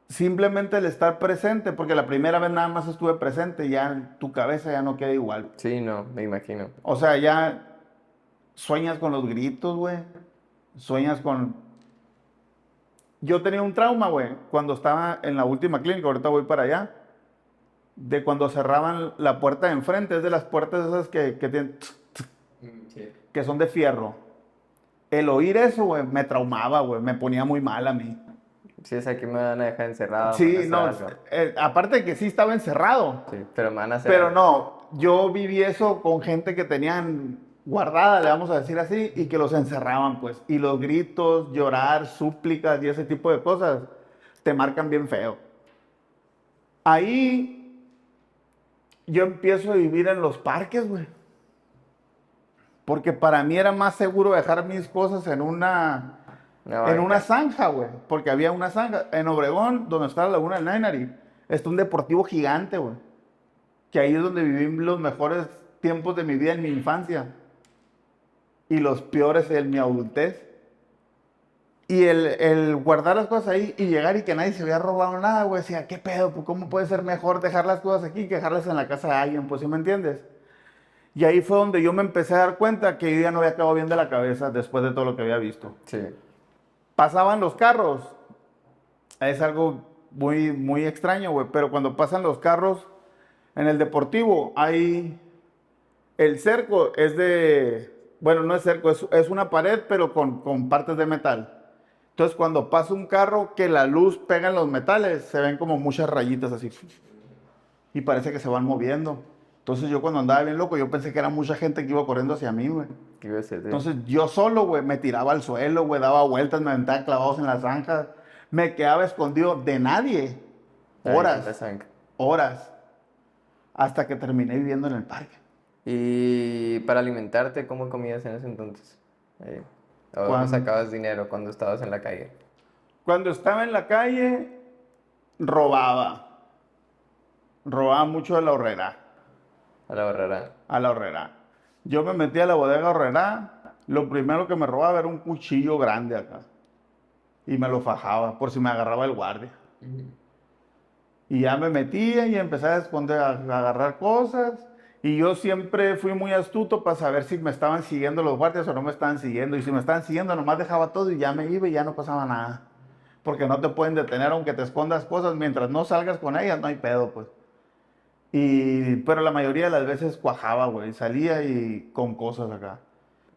simplemente el estar presente, porque la primera vez nada más estuve presente, ya tu cabeza ya no queda igual. Sí, no, me imagino. O sea, ya sueñas con los gritos, güey. Sueñas con... Yo tenía un trauma, güey, cuando estaba en la última clínica, ahorita voy para allá, de cuando cerraban la puerta de enfrente, es de las puertas esas que tienen, Sí. que son de fierro. El oír eso, güey, me traumaba, güey, me ponía muy mal a mí. Sí, es aquí me van a dejar encerrado, me van a Sí, hacer no, algo. aparte de que sí estaba encerrado, Sí, pero me van a hacer pero algo. no, yo viví eso con gente que tenían guardada, le vamos a decir así, y que los encerraban, pues. Y los gritos, llorar, súplicas y ese tipo de cosas te marcan bien feo. Ahí yo empiezo a vivir en los parques, güey. Porque para mí era más seguro dejar mis cosas en Una en una banca. zanja, güey. Porque había una zanja. En Obregón, donde está la Laguna del Nainari, está un deportivo gigante, güey. Que ahí es donde viví los mejores tiempos de mi vida en mi infancia. Y los peores en mi adultez. Y el guardar las cosas ahí y llegar y que nadie se había robado nada, güey. Decía, ¿qué pedo? Pues, ¿cómo puede ser mejor dejar las cosas aquí que dejarlas en la casa de alguien? Pues, ¿sí me entiendes? Y ahí fue donde yo me empecé a dar cuenta que yo ya no había quedado bien de la cabeza después de todo lo que había visto. Sí. Pasaban los carros. Es algo muy, muy extraño, güey. Pero cuando pasan los carros en el deportivo, hay... El cerco es de... Bueno, no es cerco, es una pared, pero con partes de metal. Entonces, cuando pasa un carro que la luz pega en los metales, se ven como muchas rayitas así. Y parece que se van moviendo. Entonces, yo cuando andaba bien loco, yo pensé que era mucha gente que iba corriendo hacia mí, güey. ¿Qué iba a ser? Entonces, yo solo, güey, me tiraba al suelo, güey, daba vueltas, me aventaba clavados en las zanjas. Me quedaba escondido de nadie. Ahí en la Horas, zanca. horas. Hasta que terminé viviendo en el parque. Y para alimentarte, ¿cómo comías en ese entonces? Ahí. ¿O dónde Cuando, sacabas dinero cuando estabas en la calle? cuando estaba en la calle, robaba. Robaba mucho de la horrera. A la barrera. A la horrera. Yo me metí a la bodega horrera. Lo primero que me robaba era un cuchillo grande acá. Y me lo fajaba por si me agarraba el guardia. Y ya me metía y empecé a esconder, a agarrar cosas. Y yo siempre fui muy astuto para saber si me estaban siguiendo los guardias o no me estaban siguiendo. Y si me estaban siguiendo, nomás dejaba todo y ya me iba y ya no pasaba nada. Porque no te pueden detener aunque te escondas cosas. Mientras no salgas con ellas, no hay pedo, pues. Pero la mayoría de las veces cuajaba, güey. Salía y con cosas acá.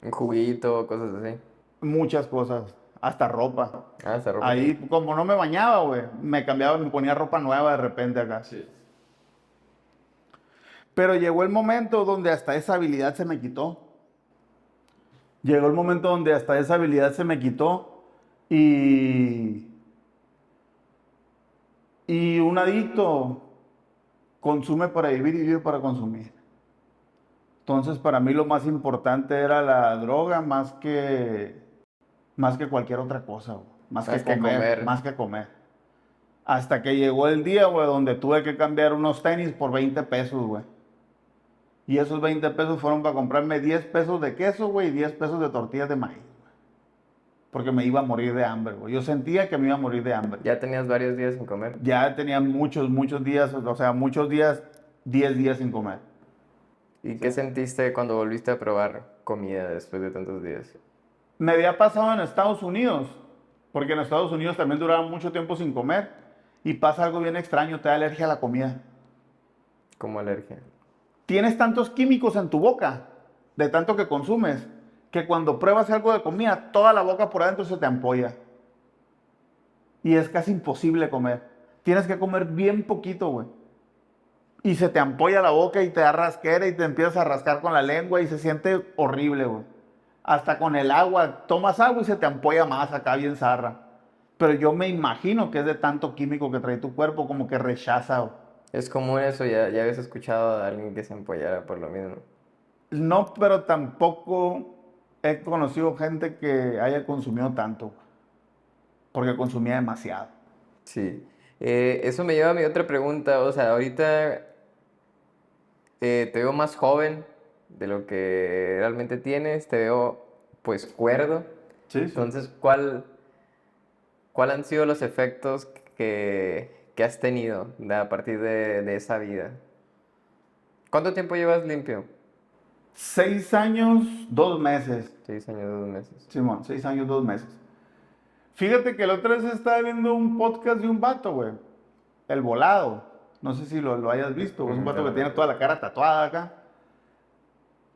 Un juguito, cosas así. Muchas cosas. hasta ropa. Ah, esa ropa. Ahí, como no me bañaba, güey, me cambiaba, me ponía ropa nueva de repente acá. Sí. Pero llegó el momento donde hasta esa habilidad se me quitó. Llegó el momento donde hasta esa habilidad se me quitó y un adicto consume para vivir y vive para consumir. Entonces, para mí lo más importante era la droga más que cualquier otra cosa, güey. Más que comer, más que comer. Hasta que llegó el día, güey, donde tuve que cambiar unos tenis por 20 pesos, güey. Y esos 20 pesos fueron para comprarme 10 pesos de queso, güey, y 10 pesos de tortillas de maíz, güey. Porque me iba a morir de hambre, güey. Yo sentía que me iba a morir de hambre. Ya tenías varios días sin comer. Ya tenía muchos días, o sea, muchos días, 10 días sin comer. ¿Y qué sentiste cuando volviste a probar comida después de tantos días? Me había pasado en Estados Unidos, porque en Estados Unidos también duraba mucho tiempo sin comer, y pasa algo bien extraño, te da alergia a la comida. Como alergia. Tienes tantos químicos en tu boca, de tanto que consumes, que cuando pruebas algo de comida, toda la boca por adentro se te ampolla. Y es casi imposible comer. Tienes que comer bien poquito, güey. Y se te ampolla la boca y te da rasquera y te empiezas a rascar con la lengua y se siente horrible, güey. Hasta con el agua, tomas agua y se te ampolla más acá bien zarra. Pero yo me imagino que es de tanto químico que trae tu cuerpo, como que rechaza, güey. Es común eso, ya habías escuchado a alguien que se empollara por lo mismo. No, pero tampoco he conocido gente que haya consumido tanto, porque consumía demasiado. Sí. Eso me lleva a mi otra pregunta. O sea, ahorita te veo más joven de lo que realmente tienes. Te veo, pues, cuerdo. Sí, sí. Entonces, ¿cuál han sido los efectos que has tenido a partir de esa vida? ¿Cuánto tiempo llevas limpio? 6 años, 2 meses. 6 años, 2 meses. Simón, 6 años, 2 meses. Fíjate que la otra vez estaba viendo un podcast de un vato, güey. El Volado. No sé si lo hayas visto. Es un vato que tiene toda la cara tatuada acá.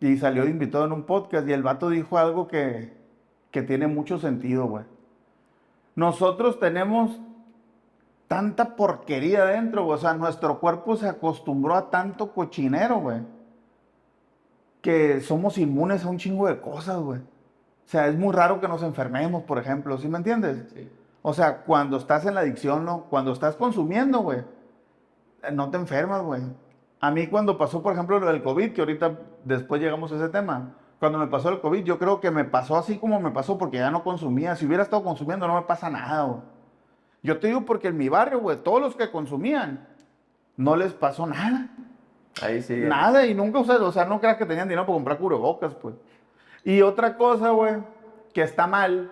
Y salió de invitado en un podcast y el vato dijo algo que tiene mucho sentido, güey. Nosotros tenemos tanta porquería dentro, güey. O sea, nuestro cuerpo se acostumbró a tanto cochinero, güey, que somos inmunes a un chingo de cosas, güey. O sea, es muy raro que nos enfermemos, por ejemplo, ¿sí me entiendes? Sí. O sea, cuando estás en la adicción, ¿no? Cuando estás consumiendo, güey, no te enfermas, güey. A mí cuando pasó, por ejemplo, lo del COVID, que ahorita después llegamos a ese tema, cuando me pasó el COVID, yo creo que me pasó así como me pasó porque ya no consumía. Si hubiera estado consumiendo, no me pasa nada, güey. Yo te digo porque en mi barrio, güey, todos los que consumían, no les pasó nada. Ahí sigue. Nada, y nunca, o sea, no creas que tenían dinero para comprar cubrebocas, pues. Y otra cosa, güey, que está mal,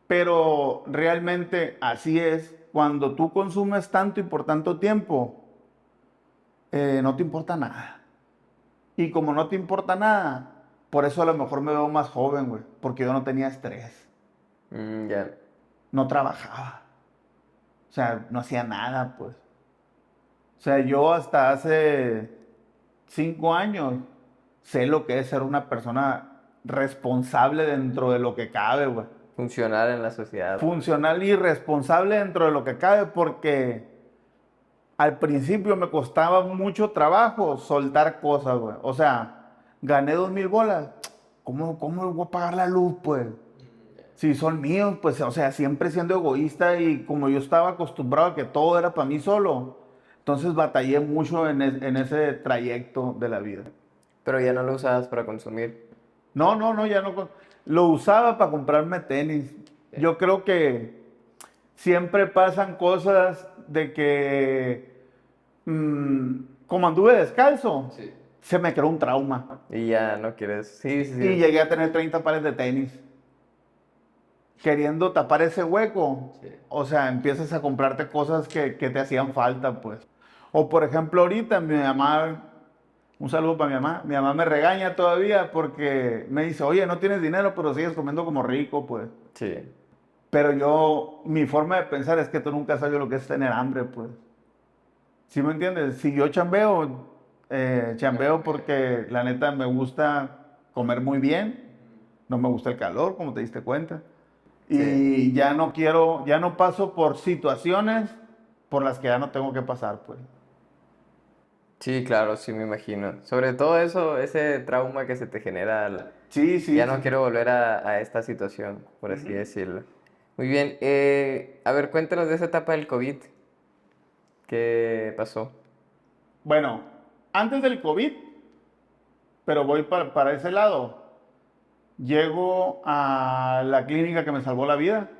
pero realmente así es, cuando tú consumes tanto y por tanto tiempo, no te importa nada. Y como no te importa nada, por eso a lo mejor me veo más joven, güey, porque yo no tenía estrés, Ya. no trabajaba, o sea, no hacía nada, pues. O sea, yo hasta hace 5 años sé lo que es ser una persona responsable dentro de lo que cabe, güey. Funcionar en la sociedad. Funcional y responsable dentro de lo que cabe, porque al principio me costaba mucho trabajo soltar cosas, güey. O sea, gané 2,000 bolas. ¿Cómo voy a pagar la luz, pues? Si son míos, pues, o sea, siempre siendo egoísta y como yo estaba acostumbrado a que todo era para mí solo, entonces batallé mucho en ese trayecto de la vida. Pero ya no lo usabas para consumir. No, ya no. Lo usaba para comprarme tenis. Yo creo que siempre pasan cosas de que, como anduve descalzo, Sí. se me creó un trauma. Y ya no quieres. Sí, sí, sí. Y llegué a tener 30 pares de tenis. Queriendo tapar ese hueco, Sí. o sea, empiezas a comprarte cosas que te hacían falta, pues. O por ejemplo, ahorita mi mamá, un saludo para mi mamá me regaña todavía porque me dice, oye, no tienes dinero, pero sigues comiendo como rico, pues. Sí. Pero yo, mi forma de pensar es que tú nunca sabes lo que es tener hambre, pues. ¿Sí me entiendes? Si yo chambeo porque la neta me gusta comer muy bien, no me gusta el calor, como te diste cuenta. Y ya no quiero, ya no paso por situaciones por las que ya no tengo que pasar, pues. Sí, claro, sí me imagino. Sobre todo eso, ese trauma que se te genera, Sí, sí, ya sí. no quiero volver a esta situación, por así decirlo. Muy bien, a ver, cuéntanos de esa etapa del COVID. ¿Qué pasó? Bueno, antes del COVID, pero voy para ese lado, llego a la clínica que me salvó la vida.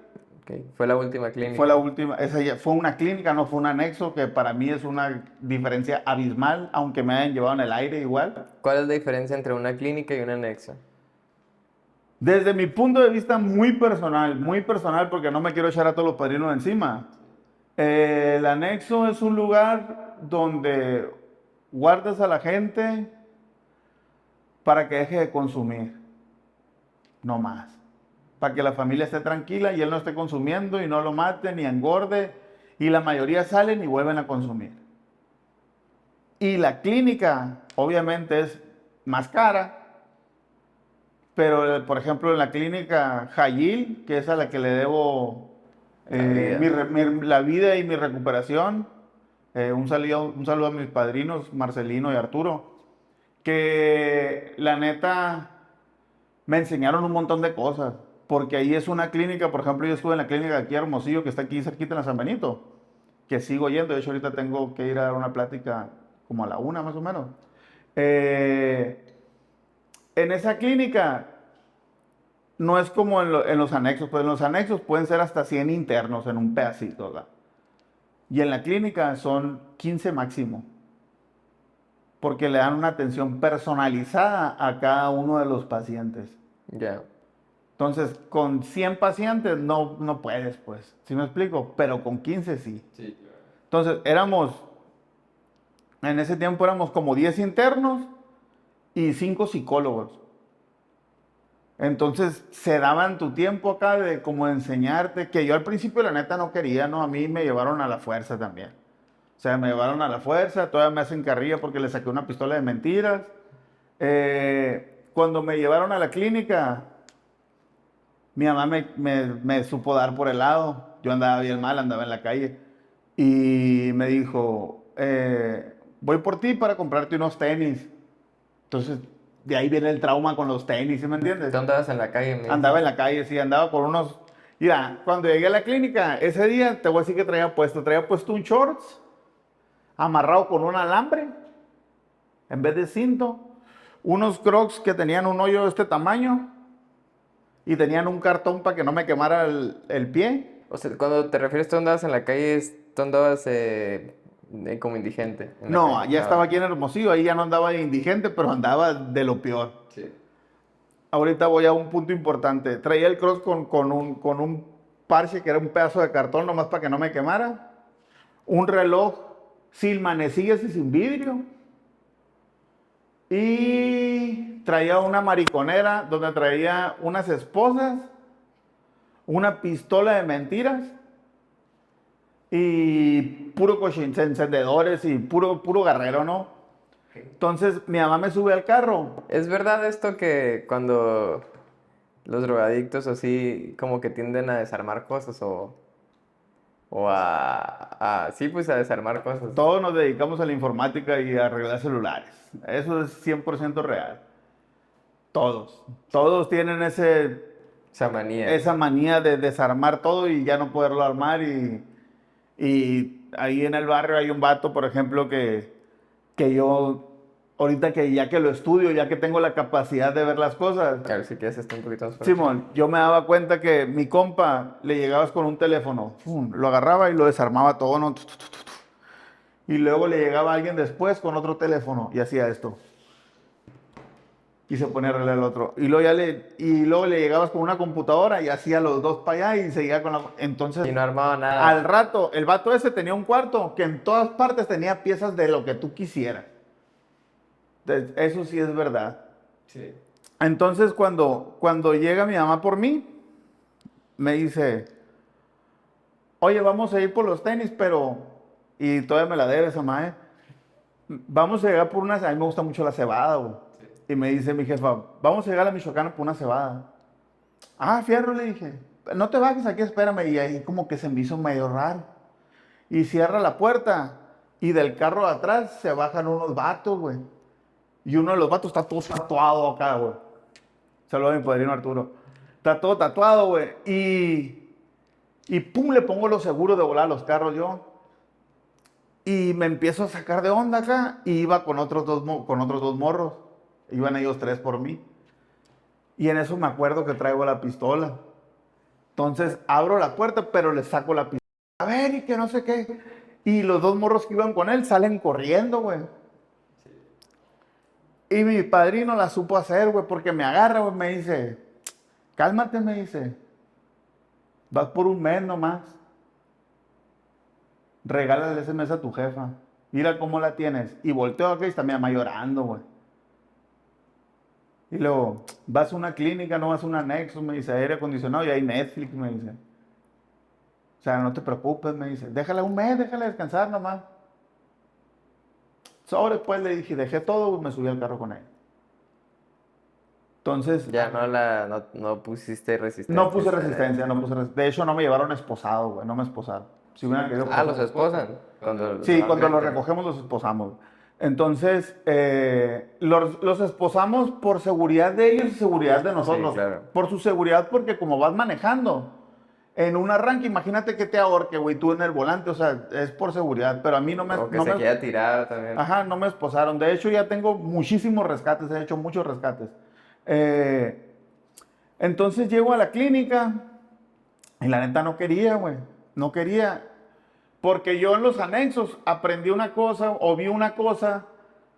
Ok, fue la última Fue la clínica. última, esa ya fue una clínica, no fue un anexo, que para mí es una diferencia abismal, aunque me hayan llevado en el aire igual. ¿Cuál es la diferencia entre una clínica y un anexo? Desde mi punto de vista muy personal, porque no me quiero echar a todos los padrinos encima. El anexo es un lugar donde guardas a la gente para que deje de consumir, no más. Para que la familia esté tranquila y él no esté consumiendo y no lo mate ni engorde. Y la mayoría salen y vuelven a consumir. Y la clínica, obviamente, es más cara. Pero, por ejemplo, en la clínica Jayil, que es a la que le debo La vida. la vida y mi recuperación, un saludo a mis padrinos, Marcelino y Arturo, que la neta me enseñaron un montón de cosas. Porque ahí es una clínica, por ejemplo, yo estuve en la clínica de aquí Hermosillo, que está aquí cerquita en la San Benito, que sigo yendo. De hecho, ahorita tengo que ir a dar una plática como a la 1 más o menos. Eh, en esa clínica no es como en los anexos, pues en los anexos pueden ser hasta 100 internos en un pedacito, ¿verdad? Y en la clínica son 15 máximo, porque le dan una atención personalizada a cada uno de los pacientes. Ya. Entonces, con 100 pacientes no puedes, pues, ¿sí me explico? Pero con 15 sí. Sí, claro. Entonces, en ese tiempo éramos como 10 internos y 5 psicólogos. Entonces se daban tu tiempo acá de como enseñarte, que yo al principio la neta no quería, ¿no? A mí me llevaron a la fuerza también. O sea, me llevaron a la fuerza, todavía me hacen carrilla porque le saqué una pistola de mentiras. Cuando me llevaron a la clínica, mi mamá me supo dar por el lado. Yo andaba bien mal, andaba en la calle. Y me dijo, voy por ti para comprarte unos tenis. Entonces, de ahí viene el trauma con los tenis, ¿sí me entiendes? ¿Tú andabas en la calle, me Andaba en dices? la calle, sí, andaba con unos... Mira, cuando llegué a la clínica, ese día, te voy a decir que traía puesto un shorts, amarrado con un alambre, en vez de cinto, unos crocs que tenían un hoyo de este tamaño, y tenían un cartón para que no me quemara el pie. O sea, cuando te refieres tú andabas en la calle, tú andabas como indigente en la No, calle. ya Ah, estaba ok. aquí en Hermosillo, ahí ya no andaba de indigente, pero andaba de lo peor. Sí. Ahorita voy a un punto importante. Traía el crocs con un parche que era un pedazo de cartón nomás para que no me quemara. Un reloj sin manecillas y sin vidrio. Y traía una mariconera donde traía unas esposas, una pistola de mentiras y puro encendedores y puro guerrero, ¿no? Entonces mi mamá me sube al carro. ¿Es verdad esto que cuando los drogadictos así como que tienden a desarmar cosas o sí, pues a desarmar cosas? Todos nos dedicamos a la informática y a arreglar celulares. Eso es 100% real. Todos. Todos tienen Esa manía. esa manía de desarmar todo y ya no poderlo armar. Y ahí en el barrio hay un vato, por ejemplo, que yo, ahorita que ya que lo estudio, ya que tengo la capacidad de ver las cosas, A ver si quieres estar un poquito más fuerte. Simón, yo me daba cuenta que mi compa le llegabas con un teléfono, lo agarraba y lo desarmaba todo, ¿no? Y luego le llegaba alguien después con otro teléfono y hacía esto. Y se ponía a arreglar el otro. Y luego le llegabas con una computadora y hacía los dos para allá y seguía con la... Entonces, Y no armaba al nada. rato, el vato ese tenía un cuarto que en todas partes tenía piezas de lo que tú quisieras. Eso sí es verdad. Sí. Entonces, cuando llega mi mamá por mí, me dice, oye, vamos a ir por los tenis, pero... Y todavía me la debes, mamá, ¿eh? Vamos a llegar por unas... A mí me gusta mucho la cebada, güey. Y me dice mi jefa, vamos a llegar a Michoacán por una cebada. Ah, fierro, le dije. no te bajes aquí, espérame. Y ahí como que se me hizo medio raro. Y cierra la puerta y del carro de atrás se bajan unos vatos, güey. Y uno de los vatos está todo tatuado acá, güey. Saludos a mi padrino Arturo. Está todo tatuado, güey. Y pum, le pongo los seguros de volar a los carros yo. Y me empiezo a sacar de onda acá. Y iba con otros dos morros. Iban ellos 3 por mí. Y en eso me acuerdo que traigo la pistola. Entonces abro la puerta, pero le saco la pistola. A ver, y que no sé qué. Y los 2 morros que iban con él salen corriendo, güey. Y mi padrino la supo hacer, güey, porque me agarra, güey, me dice, cálmate, me dice. Vas por un mes nomás. Regálale ese mes a tu jefa. Mira cómo la tienes. Y volteo acá y está mi mamá llorando, güey. Y luego, vas a una clínica, no vas a un anexo, me dice, aire acondicionado y hay Netflix, me dice. O sea, no te preocupes, me dice. Déjala un mes, déjala descansar nomás. Sobre, pues le dije, dejé todo y me subí al carro con él. Entonces, Ya no pusiste resistencia. no puse resistencia, no puse resistencia. De hecho, no me llevaron esposado, güey, no me esposaron. Si hubieran querido Los esposan. Sí, cuando los recogemos los esposamos. Entonces, los esposamos por seguridad de ellos y seguridad de nosotros. Sí, claro. Por su seguridad, porque como vas manejando, en un arranque, imagínate que te ahorque, güey, tú en el volante, o sea, es por seguridad, pero a mí no me... O que no se me- queda tirado también. Ajá, no me esposaron. De hecho, ya tengo muchísimos rescates, he hecho muchos rescates. Entonces llego a la clínica y la neta no quería, güey, no quería. Porque yo en los anexos aprendí una cosa o vi una cosa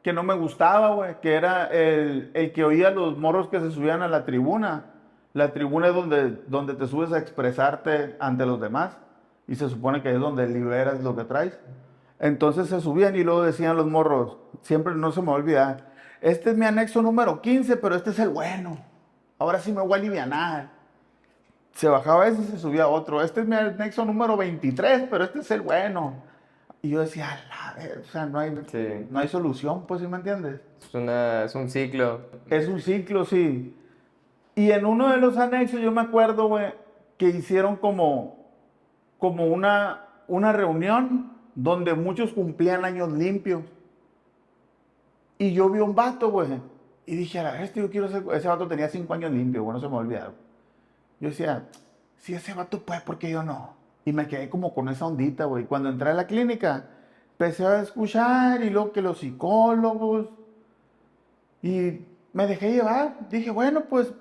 que no me gustaba, güey, que era el que oía los morros que se subían a la tribuna. La tribuna es donde te subes a expresarte ante los demás y se supone que es donde liberas lo que traes. Entonces se subían y luego decían los morros, siempre no se me va a olvidar, este es mi anexo número 15, pero este es el bueno. Ahora sí me voy a alivianar. Se bajaba ese y se subía otro. Este es mi anexo número 23, pero este es el bueno. Y yo decía, a ver, o sea, Sí. no hay solución, pues, ¿sí me entiendes? Es un ciclo. Es un ciclo, sí. Y en uno de los anexos yo me acuerdo, güey, que hicieron como una reunión donde muchos cumplían años limpios. Y yo vi un vato, güey, y dije, a ver, yo quiero ser... Ese vato tenía 5 años limpios, güey, no se me olvidó. Yo decía, si ese vato puede, ¿por qué yo no? Y me quedé como con esa ondita, güey. Cuando entré a la clínica, empecé a escuchar y luego que los psicólogos. Y me dejé llevar. Dije, bueno, pues,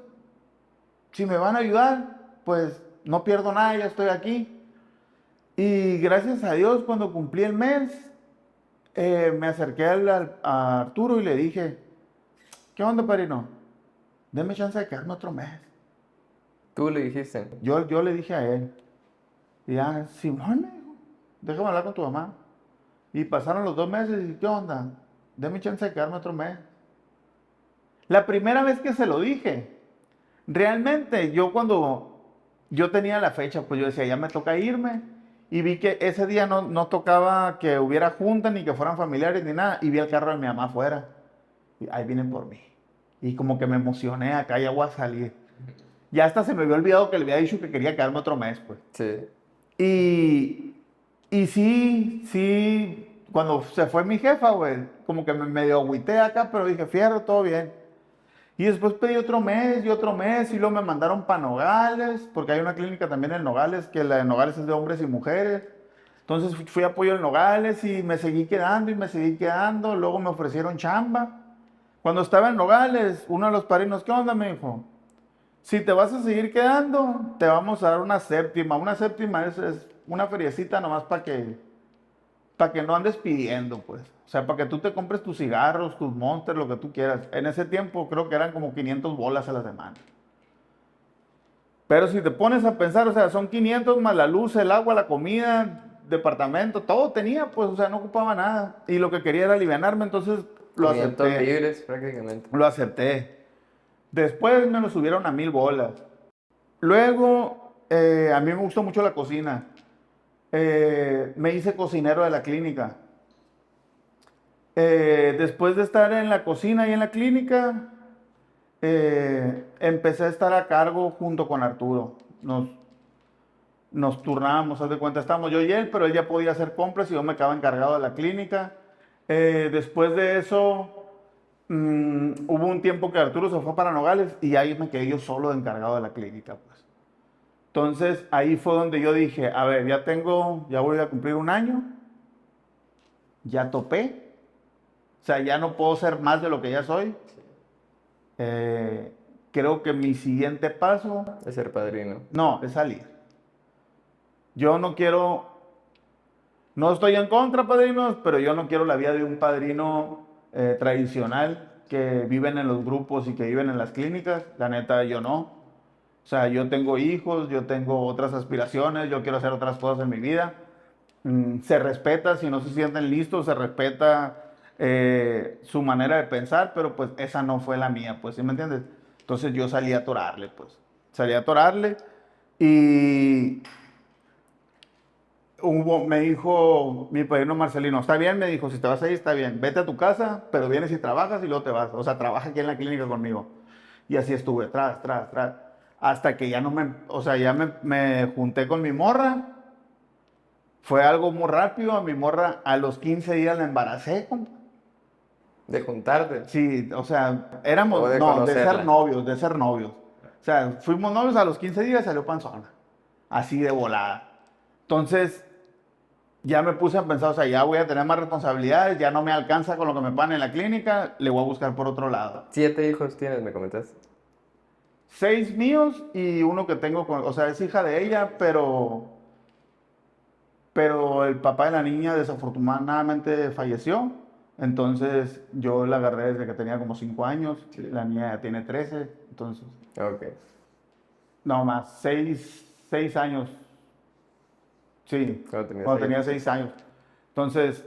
si me van a ayudar, pues no pierdo nada, ya estoy aquí. Y gracias a Dios, cuando cumplí el mes, me acerqué a Arturo y le dije, ¿qué onda, padrino? Deme chance de quedarme otro mes. Tú le dijiste. Yo le dije a él. Y ya, Simón, me dijo, déjame hablar con tu mamá. Y pasaron los 2 meses y ¿qué onda? Deme chance de quedarme otro mes. La primera vez que se lo dije, realmente cuando yo tenía la fecha, pues yo decía, ya me toca irme. Y vi que ese día no tocaba que hubiera junta, ni que fueran familiares, ni nada. Y vi el carro de mi mamá afuera. Y ahí vienen por mí. Y como que me emocioné, acá ya voy a salir. Ya hasta se me había olvidado que le había dicho que quería quedarme otro mes, pues. Sí. Y sí, cuando se fue mi jefa, güey, como que me medio agüité acá, pero dije, fierro, todo bien. Y después pedí otro mes y luego me mandaron para Nogales, porque hay una clínica también en Nogales, que la de Nogales es de hombres y mujeres. Entonces fui a apoyo en Nogales y me seguí quedando y me seguí quedando. Luego me ofrecieron chamba. Cuando estaba en Nogales, uno de los padrinos, ¿qué onda? Me dijo, si te vas a seguir quedando, te vamos a dar una séptima. Una séptima es una feriecita nomás para que no andes pidiendo, pues. O sea, para que tú te compres tus cigarros, tus Monster, lo que tú quieras. En ese tiempo creo que eran como 500 bolas a la semana. Pero si te pones a pensar, o sea, son 500 más la luz, el agua, la comida, departamento, todo tenía, pues, o sea, no ocupaba nada. Y lo que quería era alivianarme, entonces lo 500 acepté. libres prácticamente. Lo acepté. Después me lo subieron a 1000 bolas. Luego, a mí me gustó mucho la cocina. Me hice cocinero de la clínica. Después de estar en la cocina y en la clínica, empecé a estar a cargo junto con Arturo. nos turnábamos, haz de cuenta, estábamos yo y él, pero él ya podía hacer compras y yo me quedaba encargado de la clínica. Después de eso, hubo un tiempo que Arturo se fue para Nogales y ahí me quedé yo solo encargado de la clínica, pues. Entonces, ahí fue donde yo dije, a ver, ya voy a cumplir un año, ya topé, o sea, ya no puedo ser más de lo que ya soy. Creo que mi siguiente paso, Es ser padrino. no, es salir. Yo no quiero, no estoy en contra, padrinos, pero yo no quiero la vida de un padrino tradicional que viven en los grupos y que viven en las clínicas. La neta, yo no. O sea, yo tengo hijos, yo tengo otras aspiraciones, yo quiero hacer otras cosas en mi vida. Se respeta, si no se sienten listos, se respeta su manera de pensar, pero pues esa no fue la mía, pues, ¿sí me entiendes? Entonces yo salí a atorarle, pues. Salí a atorarle y me dijo mi padrino Marcelino, está bien, me dijo, si te vas a ir, está bien, vete a tu casa, pero vienes y trabajas y luego te vas. O sea, trabaja aquí en la clínica conmigo. Y así estuve, tras, hasta que ya no o sea, ya me junté con mi morra. Fue algo muy rápido, a mi morra a los 15 días la embaracé, compa. De juntarte. Sí, o sea, éramos, O de no, de ser conocerla. novios, de ser novios. O sea, fuimos novios a los 15 días, salió panzona. Así de volada. Entonces, ya me puse a pensar, o sea, ya voy a tener más responsabilidades, ya no me alcanza con lo que me pagan en la clínica, le voy a buscar por otro lado. 7 hijos tienes, me comentaste. 6 míos y uno que tengo, o sea, es hija de ella, pero el papá de la niña desafortunadamente falleció. Entonces yo la agarré desde que tenía como 5 años, Sí. la niña ya tiene 13, entonces, Ok. no más, 6 años. Sí, Cuando tenías cuando tenía años. 6 años. Entonces,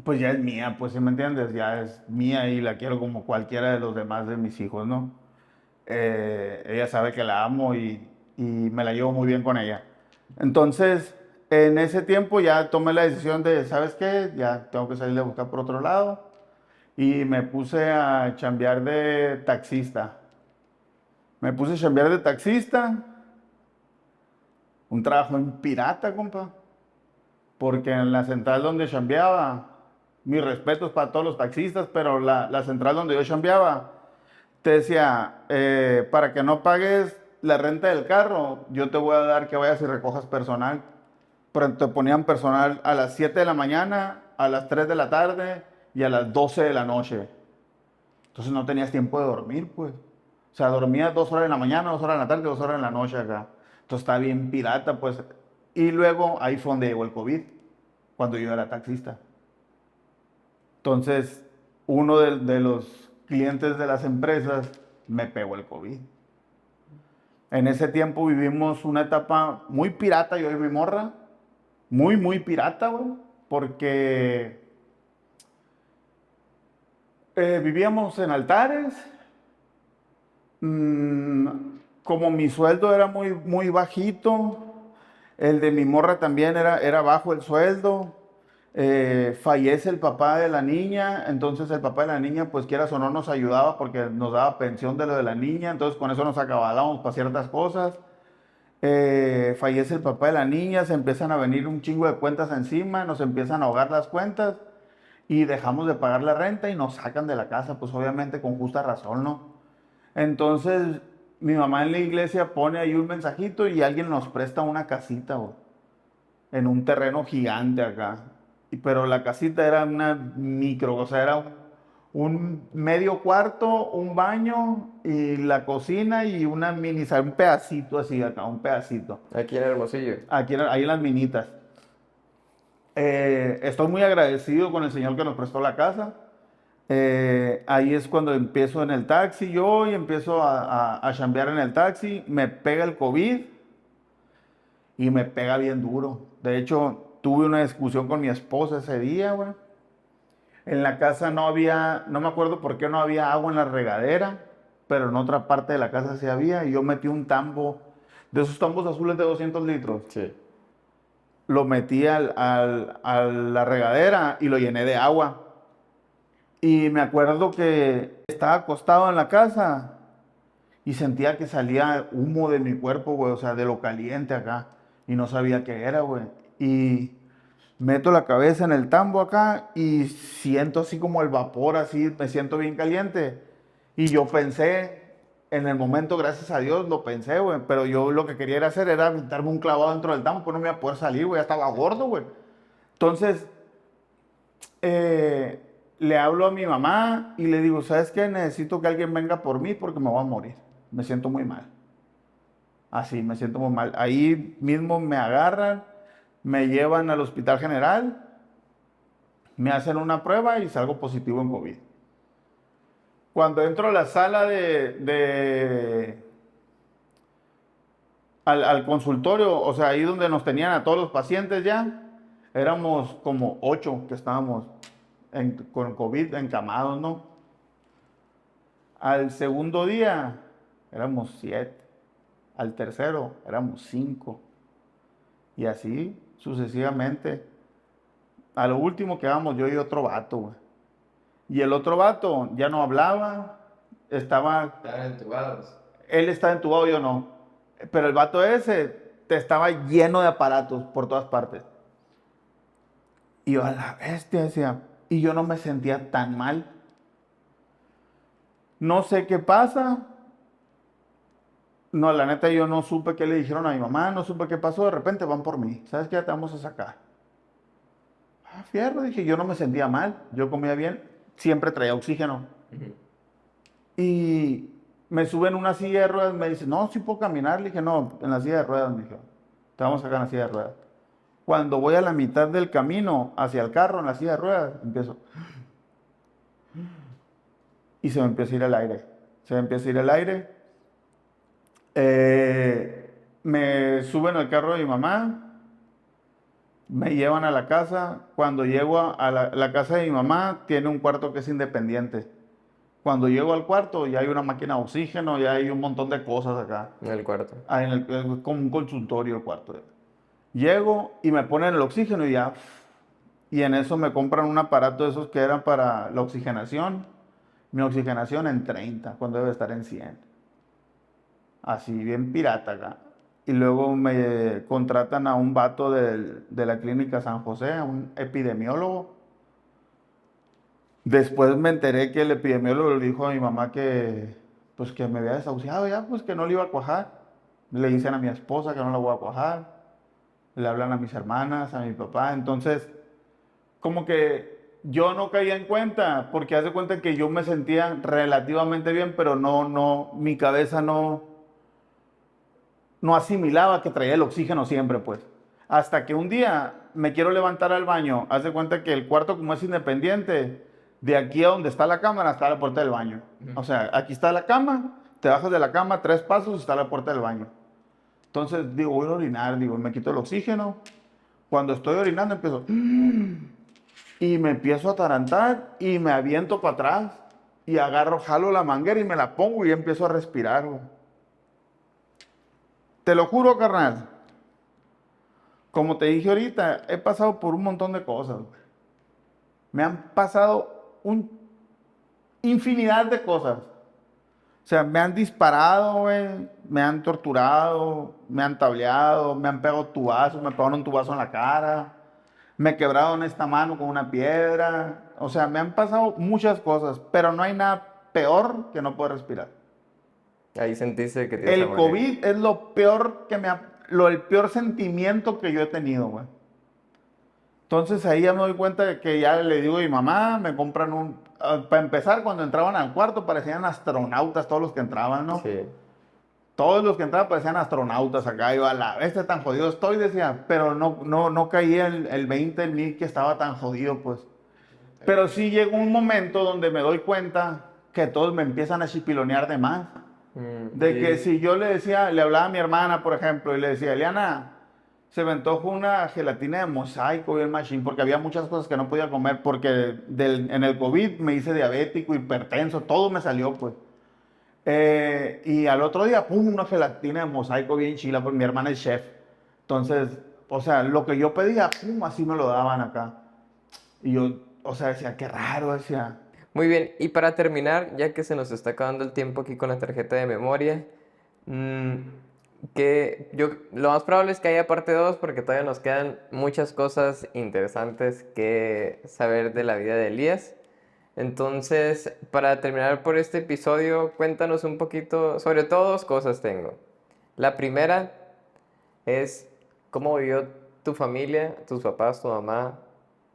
pues ya es mía, pues, ¿sí me entiendes? Ya es mía y la quiero como cualquiera de los demás de mis hijos, ¿no? Ella sabe que la amo y me la llevo muy bien con ella. Entonces, en ese tiempo ya tomé la decisión de, ¿sabes qué? Ya tengo que salir a buscar por otro lado. Y me puse a chambear de taxista. Me puse a chambear de taxista. Un trabajo en pirata, compa. Porque en la central donde chambeaba, mis respetos para todos los taxistas, pero la central donde yo chambeaba, te decía, para que no pagues la renta del carro, yo te voy a dar que vayas y recojas personal. Pero te ponían personal a las 7 de la mañana, a las 3 de la tarde y a las 12 de la noche. Entonces no tenías tiempo de dormir, pues. O sea, dormías 2 horas en la mañana, 2 horas en la tarde, 2 horas en la noche acá. Entonces está bien pirata, pues. Y luego ahí fue donde llegó el COVID, cuando yo era taxista. Entonces, uno de los clientes de las empresas me pegó el COVID. En ese tiempo vivimos una etapa muy pirata, yo y mi morra. Muy, muy pirata, güey. Porque vivíamos en Altares. mm, Como mi sueldo era muy, muy bajito, el de mi morra también era bajo el sueldo. Fallece el papá de la niña, entonces el papá de la niña, pues quieras o no, nos ayudaba porque nos daba pensión de lo de la niña, entonces con eso nos acabábamos para ciertas cosas. Fallece el papá de la niña, se empiezan a venir un chingo de cuentas encima, nos empiezan a ahogar las cuentas y dejamos de pagar la renta y nos sacan de la casa, pues obviamente con justa razón, ¿no? Entonces mi mamá en la iglesia pone ahí un mensajito y alguien nos presta una casita, güey, en un terreno gigante acá. Pero la casita era una micro, o sea, era un medio cuarto, un baño y la cocina y una mini, o sea, un pedacito así acá, un pedacito. Aquí en Hermosillo. Aquí, ahí en las minitas. Estoy muy agradecido con el señor que nos prestó la casa. Ahí es cuando empiezo en el taxi yo y empiezo a chambear en el taxi. Me pega el COVID y me pega bien duro. De hecho, tuve una discusión con mi esposa ese día, güey. En la casa no había, no me acuerdo por qué no había agua en la regadera, pero en otra parte de la casa sí había. Y yo metí un tambo, de esos tambos azules de 200 litros. Sí. Lo metí a la regadera y lo llené de agua. Y me acuerdo que estaba acostado en la casa y sentía que salía humo de mi cuerpo, güey, o sea, de lo caliente acá, y no sabía qué era, güey. Y meto la cabeza en el tambo acá y siento así como el vapor, así, me siento bien caliente. Y yo pensé, en el momento, gracias a Dios, lo pensé, güey, pero yo lo que quería era hacer era darme un clavado dentro del tambo, pues no me iba a poder salir, güey, ya estaba gordo, güey. Entonces, le hablo a mi mamá y le digo, ¿sabes qué? Necesito que alguien venga por mí porque me voy a morir. Me siento muy mal. Así, me siento muy mal. Ahí mismo me agarran, me llevan al hospital general, me hacen una prueba y salgo positivo en COVID. Cuando entro a la sala al consultorio, o sea, ahí donde nos tenían a todos los pacientes ya, éramos como 8 que estábamos con COVID encamados, ¿no? Al segundo día éramos 7, al tercero éramos 5 y así sucesivamente. A lo último quedamos yo y otro vato, güey. Y el otro vato ya no hablaba, Estaban entubados. él estaba entubado, yo no. Pero el vato ese estaba lleno de aparatos por todas partes. Y yo a la bestia decía, y yo no me sentía tan mal. No sé qué pasa. No, la neta yo no supe qué le dijeron a mi mamá, no supe qué pasó, de repente van por mí. ¿Sabes qué? Ya te vamos a sacar. Ah, fierro, dije, yo no me sentía mal, yo comía bien, siempre traía oxígeno. Y me suben en una silla de ruedas, me dicen, no, sí puedo caminar. Le dije, no, en la silla de ruedas, me dijo, te vamos a sacar en la silla de ruedas. Cuando voy a la mitad del camino hacia el carro en la silla de ruedas, empiezo. Y se me empieza a ir el aire. Se me empieza a ir el aire. Me suben al carro de mi mamá. Me llevan a la casa. Cuando llego a la casa de mi mamá, tiene un cuarto que es independiente. Cuando llego al cuarto, ya hay una máquina de oxígeno, ya hay un montón de cosas acá. En el cuarto. Ah, como un consultorio el cuarto. Llego y me ponen el oxígeno y ya. Y en eso me compran un aparato de esos que eran para la oxigenación. Mi oxigenación en 30, cuando debe estar en 100. Así, bien pirata acá. Y luego me contratan a un vato de la clínica San José, a un epidemiólogo. Después me enteré que el epidemiólogo le dijo a mi mamá que, pues que me había desahuciado ya, pues que no le iba a cuajar. Le dicen a mi esposa que no la voy a cuajar. Le hablan a mis hermanas, a mi papá. Entonces, como que yo no caía en cuenta, porque hace cuenta que yo me sentía relativamente bien, pero mi cabeza no asimilaba que traía el oxígeno siempre, pues. Hasta que un día me quiero levantar al baño, hace cuenta que el cuarto, como es independiente, de aquí a donde está la cámara está la puerta del baño. O sea, aquí está la cama, te bajas de la cama 3 pasos y está la puerta del baño. Entonces digo, voy a orinar, digo, me quito el oxígeno. Cuando estoy orinando empiezo y me empiezo a atarantar y me aviento para atrás y agarro, jalo la manguera y me la pongo y empiezo a respirar, güey. Te lo juro, carnal. Como te dije ahorita, he pasado por un montón de cosas, güey. Me han pasado infinidad de cosas. O sea, me han disparado, güey, me han torturado, me han tableado, me han pegado tubazos, me pegaron un tubazo en la cara, me quebraron esta mano con una piedra. O sea, me han pasado muchas cosas, pero no hay nada peor que no poder respirar. Ahí sentiste que te ibas a El morir. COVID es lo peor el peor sentimiento que yo he tenido, güey. Entonces ahí ya me doy cuenta de que ya le digo a mi mamá, me compran para empezar, cuando entraban al cuarto parecían astronautas todos los que entraban, ¿no? Sí. Todos los que entraban parecían astronautas acá. Yo a la vez tan jodido estoy, decía, pero no caía el 20 en mí que estaba tan jodido, pues. Pero sí llegó un momento donde me doy cuenta que todos me empiezan a chipilonear de más. De que si yo le hablaba a mi hermana, por ejemplo, y le decía, Eliana, se me antojó una gelatina de mosaico y el machín, porque había muchas cosas que no podía comer, porque en el COVID me hice diabético, hipertenso, todo me salió, pues. Y al otro día, pum, una gelatina de mosaico bien chila, porque mi hermana es chef. Entonces, o sea, lo que yo pedía, pum, así me lo daban acá. Y yo, o sea, decía, qué raro, decía. Muy bien, y para terminar, ya que se nos está acabando el tiempo aquí con la tarjeta de memoria, mm, lo más probable es que haya parte 2 porque todavía nos quedan muchas cosas interesantes que saber de la vida de Elías. Entonces, para terminar por este episodio, cuéntanos un poquito, sobre todo dos cosas tengo. La primera es cómo vivió tu familia, tus papás, tu mamá,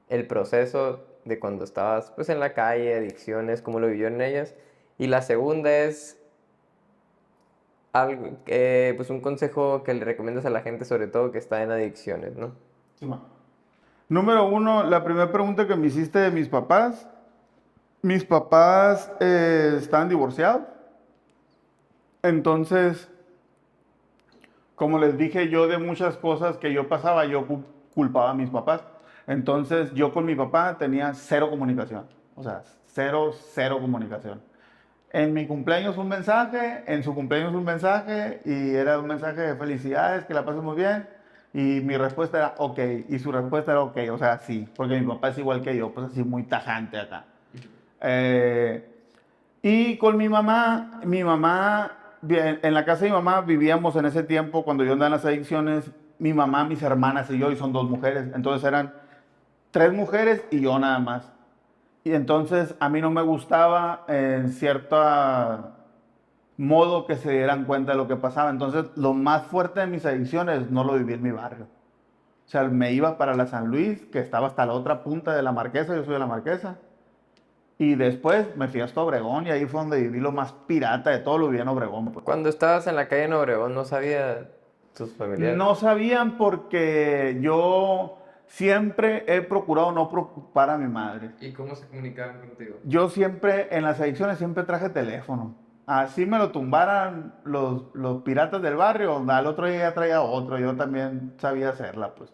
el proceso de cuando estabas pues en la calle, adicciones, cómo lo vivieron ellas. Y la segunda es algo, pues un consejo que le recomiendas a la gente, sobre todo que está en adicciones, ¿no? Sí, ma. Número uno, la primera pregunta que me hiciste de mis papás. Mis papás están divorciados. Entonces, como les dije yo de muchas cosas que yo pasaba, yo culpaba a mis papás. Entonces, yo con mi papá tenía cero comunicación. O sea, cero comunicación. En mi cumpleaños un mensaje, en su cumpleaños un mensaje, y era un mensaje de felicidades, que la pases muy bien. Y mi respuesta era ok, y su respuesta era ok, o sea, sí, porque mi papá es igual que yo, pues así muy tajante acá. Eh, y con mi mamá, bien, en la casa de mi mamá vivíamos en ese tiempo, cuando yo andaba en las adicciones, mi mamá, mis hermanas y yo, y son dos mujeres, entonces eran tres mujeres y yo nada más. Y entonces a mí no me gustaba en cierto modo que se dieran cuenta de lo que pasaba. Entonces lo más fuerte de mis adicciones no lo viví en mi barrio. O sea, me iba para la San Luis, que estaba hasta la otra punta de la Marquesa, yo soy de la Marquesa. Y después me fui hasta Obregón y ahí fue donde viví lo más pirata de todo, lo viví en Obregón, pues. Cuando estabas en la calle en Obregón, ¿no sabía tus familiares? No sabían porque yo siempre he procurado no preocupar a mi madre. ¿Y cómo se comunicaban contigo? Yo siempre, en las adicciones, siempre traje teléfono. Así me lo tumbaran los piratas del barrio, al otro día ya traía otro, yo también sabía hacerla, pues.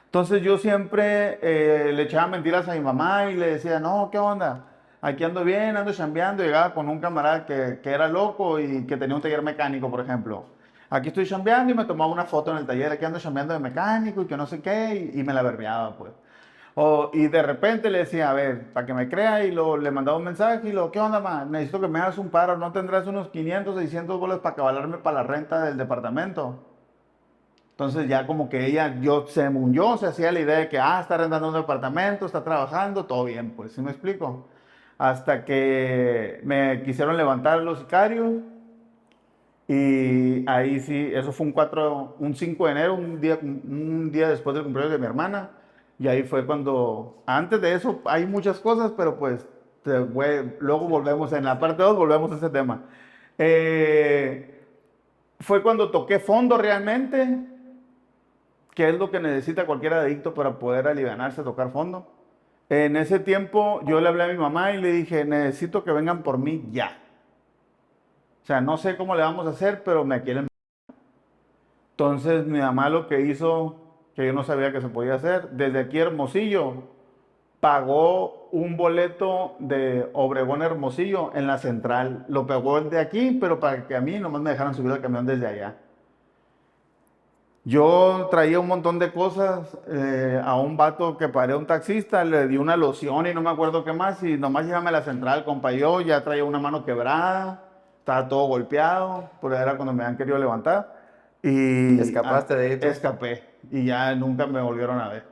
Entonces yo siempre le echaba mentiras a mi mamá y le decía, no, ¿qué onda? Aquí ando bien, ando chambeando. Llegaba con un camarada que era loco y que tenía un taller mecánico, por ejemplo. Aquí estoy chambeando y me tomaba una foto en el taller, aquí ando chambeando de mecánico y que no sé qué, y me la verbeaba, pues. Y de repente le decía, a ver, para que me crea, y le mandaba un mensaje y ¿qué onda, ma? Necesito que me hagas un paro, ¿no tendrás unos 500, 600 bolas para cabalarme para la renta del departamento? Entonces ya como que ella, según yo, se hacía la idea de que, está rentando un departamento, está trabajando, todo bien, pues, ¿sí me explico? Hasta que me quisieron levantar los sicarios y ahí sí, eso fue un 5 de enero, un día después del cumpleaños de mi hermana. Y ahí fue cuando, antes de eso hay muchas cosas, pero pues luego volvemos, en la parte 2 volvemos a ese tema. Fue cuando toqué fondo realmente, que es lo que necesita cualquier adicto para poder alivianarse, tocar fondo. En ese tiempo yo le hablé a mi mamá y le dije, necesito que vengan por mí ya. O sea, no sé cómo le vamos a hacer, pero me quieren. Entonces mi mamá lo que hizo, que yo no sabía que se podía hacer, desde aquí a Hermosillo, pagó un boleto de Obregón a Hermosillo en la central. Lo pagó de aquí, pero para que a mí nomás me dejaran subir al camión desde allá. Yo traía un montón de cosas a un vato que paré, un taxista, le di una loción y no me acuerdo qué más, y nomás llévame a la central, compa. Yo ya traía una mano quebrada, estaba todo golpeado, porque era cuando me habían querido levantar. Y ¿Escapaste de ahí tú? escapé y ya nunca me volvieron a ver.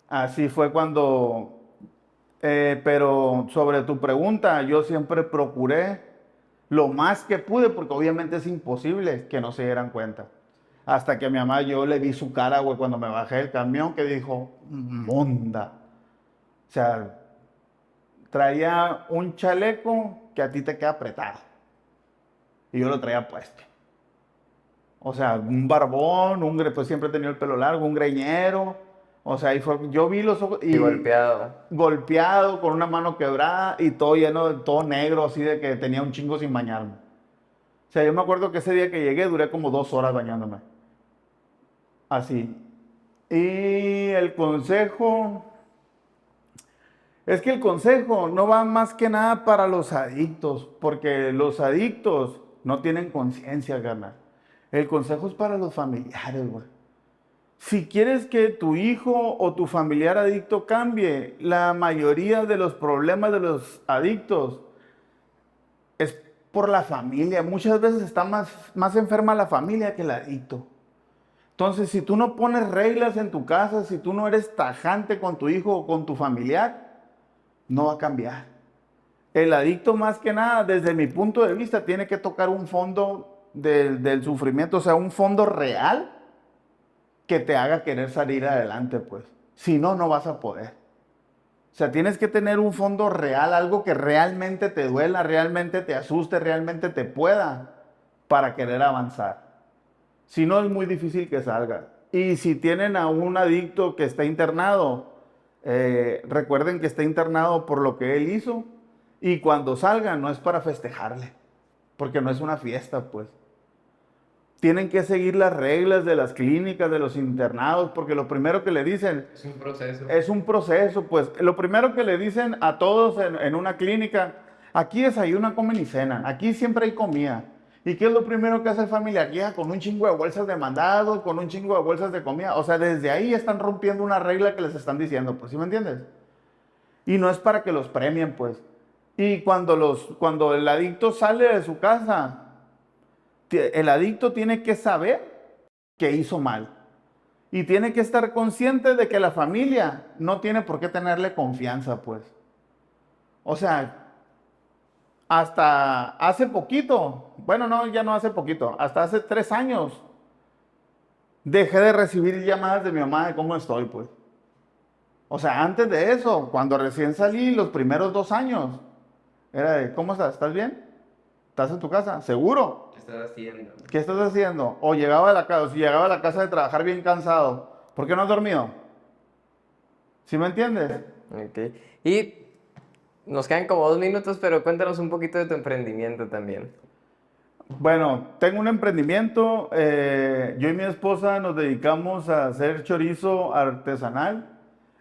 Así fue cuando, pero sobre tu pregunta, yo siempre procuré lo más que pude, porque obviamente es imposible que no se dieran cuenta. Hasta que a mi mamá yo le vi su cara, güey, cuando me bajé del camión, que dijo, monda. O sea, traía un chaleco que a ti te queda apretado. Y yo lo traía puesto. O sea, un barbón, pues siempre he tenido el pelo largo, un greñero. O sea, yo vi los ojos Y golpeado. golpeado, con una mano quebrada y todo lleno, todo negro, así de que tenía un chingo sin bañarme. O sea, yo me acuerdo que ese día que llegué duré como 2 horas bañándome. Así. Y el consejo, es que el consejo no va más que nada para los adictos, porque los adictos no tienen conciencia, gana. El consejo es para los familiares, güey. Si quieres que tu hijo o tu familiar adicto cambie, la mayoría de los problemas de los adictos es por la familia. Muchas veces está más enferma la familia que el adicto. Entonces, si tú no pones reglas en tu casa, si tú no eres tajante con tu hijo o con tu familiar, no va a cambiar. El adicto, más que nada, desde mi punto de vista, tiene que tocar un fondo del sufrimiento, o sea, un fondo real que te haga querer salir adelante, pues. Si no, no vas a poder. O sea, tienes que tener un fondo real, algo que realmente te duela, realmente te asuste, realmente te pueda para querer avanzar. Si no, es muy difícil que salga. Y si tienen a un adicto que está internado, recuerden que está internado por lo que él hizo. Y cuando salga, no es para festejarle, porque no es una fiesta, pues. Tienen que seguir las reglas de las clínicas, de los internados, porque lo primero que le dicen Es un proceso. es un proceso, pues. Lo primero que le dicen a todos en una clínica, aquí desayunan, comen y cenan, aquí siempre hay comida. ¿Y qué es lo primero que hace el familiar? Llega con un chingo de bolsas de mandado, con un chingo de bolsas de comida. O sea, desde ahí están rompiendo una regla que les están diciendo, pues, ¿sí me entiendes? Y no es para que los premien, pues. Y cuando el adicto sale de su casa, el adicto tiene que saber que hizo mal. Y tiene que estar consciente de que la familia no tiene por qué tenerle confianza, pues. O sea, hasta hace poquito, bueno, no, ya no hace poquito, hasta hace 3 años, dejé de recibir llamadas de mi mamá de cómo estoy, pues. O sea, antes de eso, cuando recién salí, los primeros 2 años, era de, ¿cómo estás? ¿Estás bien? ¿Estás en tu casa? ¿Seguro? ¿Qué estás haciendo? ¿Qué estás haciendo? O llegaba a la casa, si llegaba a la casa de trabajar bien cansado, ¿por qué no has dormido? ¿Sí me entiendes? Ok. Y nos quedan como 2 minutos, pero cuéntanos un poquito de tu emprendimiento también. Bueno, tengo un emprendimiento. Yo y mi esposa nos dedicamos a hacer chorizo artesanal,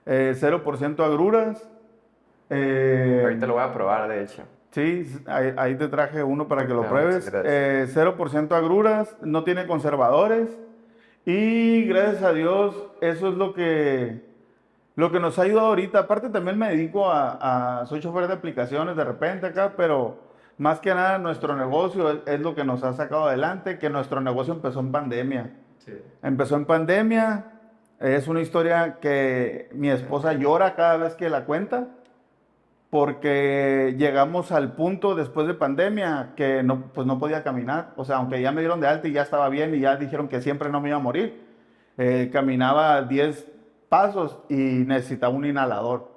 0% agruras. Ahorita lo voy a probar, de hecho. Sí, ahí te traje uno para que lo Ah, pruebes. muchas gracias. 0% agruras, no tiene conservadores. Y gracias a Dios, eso es lo que nos ha ayudado ahorita. Aparte también me dedico soy chofer de aplicaciones de repente acá, pero más que nada nuestro negocio es lo que nos ha sacado adelante, que nuestro negocio empezó en pandemia. Sí. Empezó en pandemia, es una historia que mi esposa llora cada vez que la cuenta, porque llegamos al punto después de pandemia que no, pues no podía caminar. O sea, aunque ya me dieron de alta y ya estaba bien y ya dijeron que siempre no me iba a morir, caminaba 10 pasos y necesitaba un inhalador.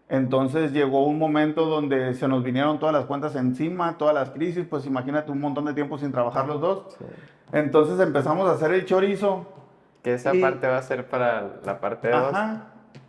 Entonces llegó un momento donde se nos vinieron todas las cuentas encima, todas las crisis, pues imagínate un montón de tiempo sin trabajar los dos. Sí. Entonces empezamos a hacer el chorizo. Que esa Y- parte va a ser para la parte 2. Ajá,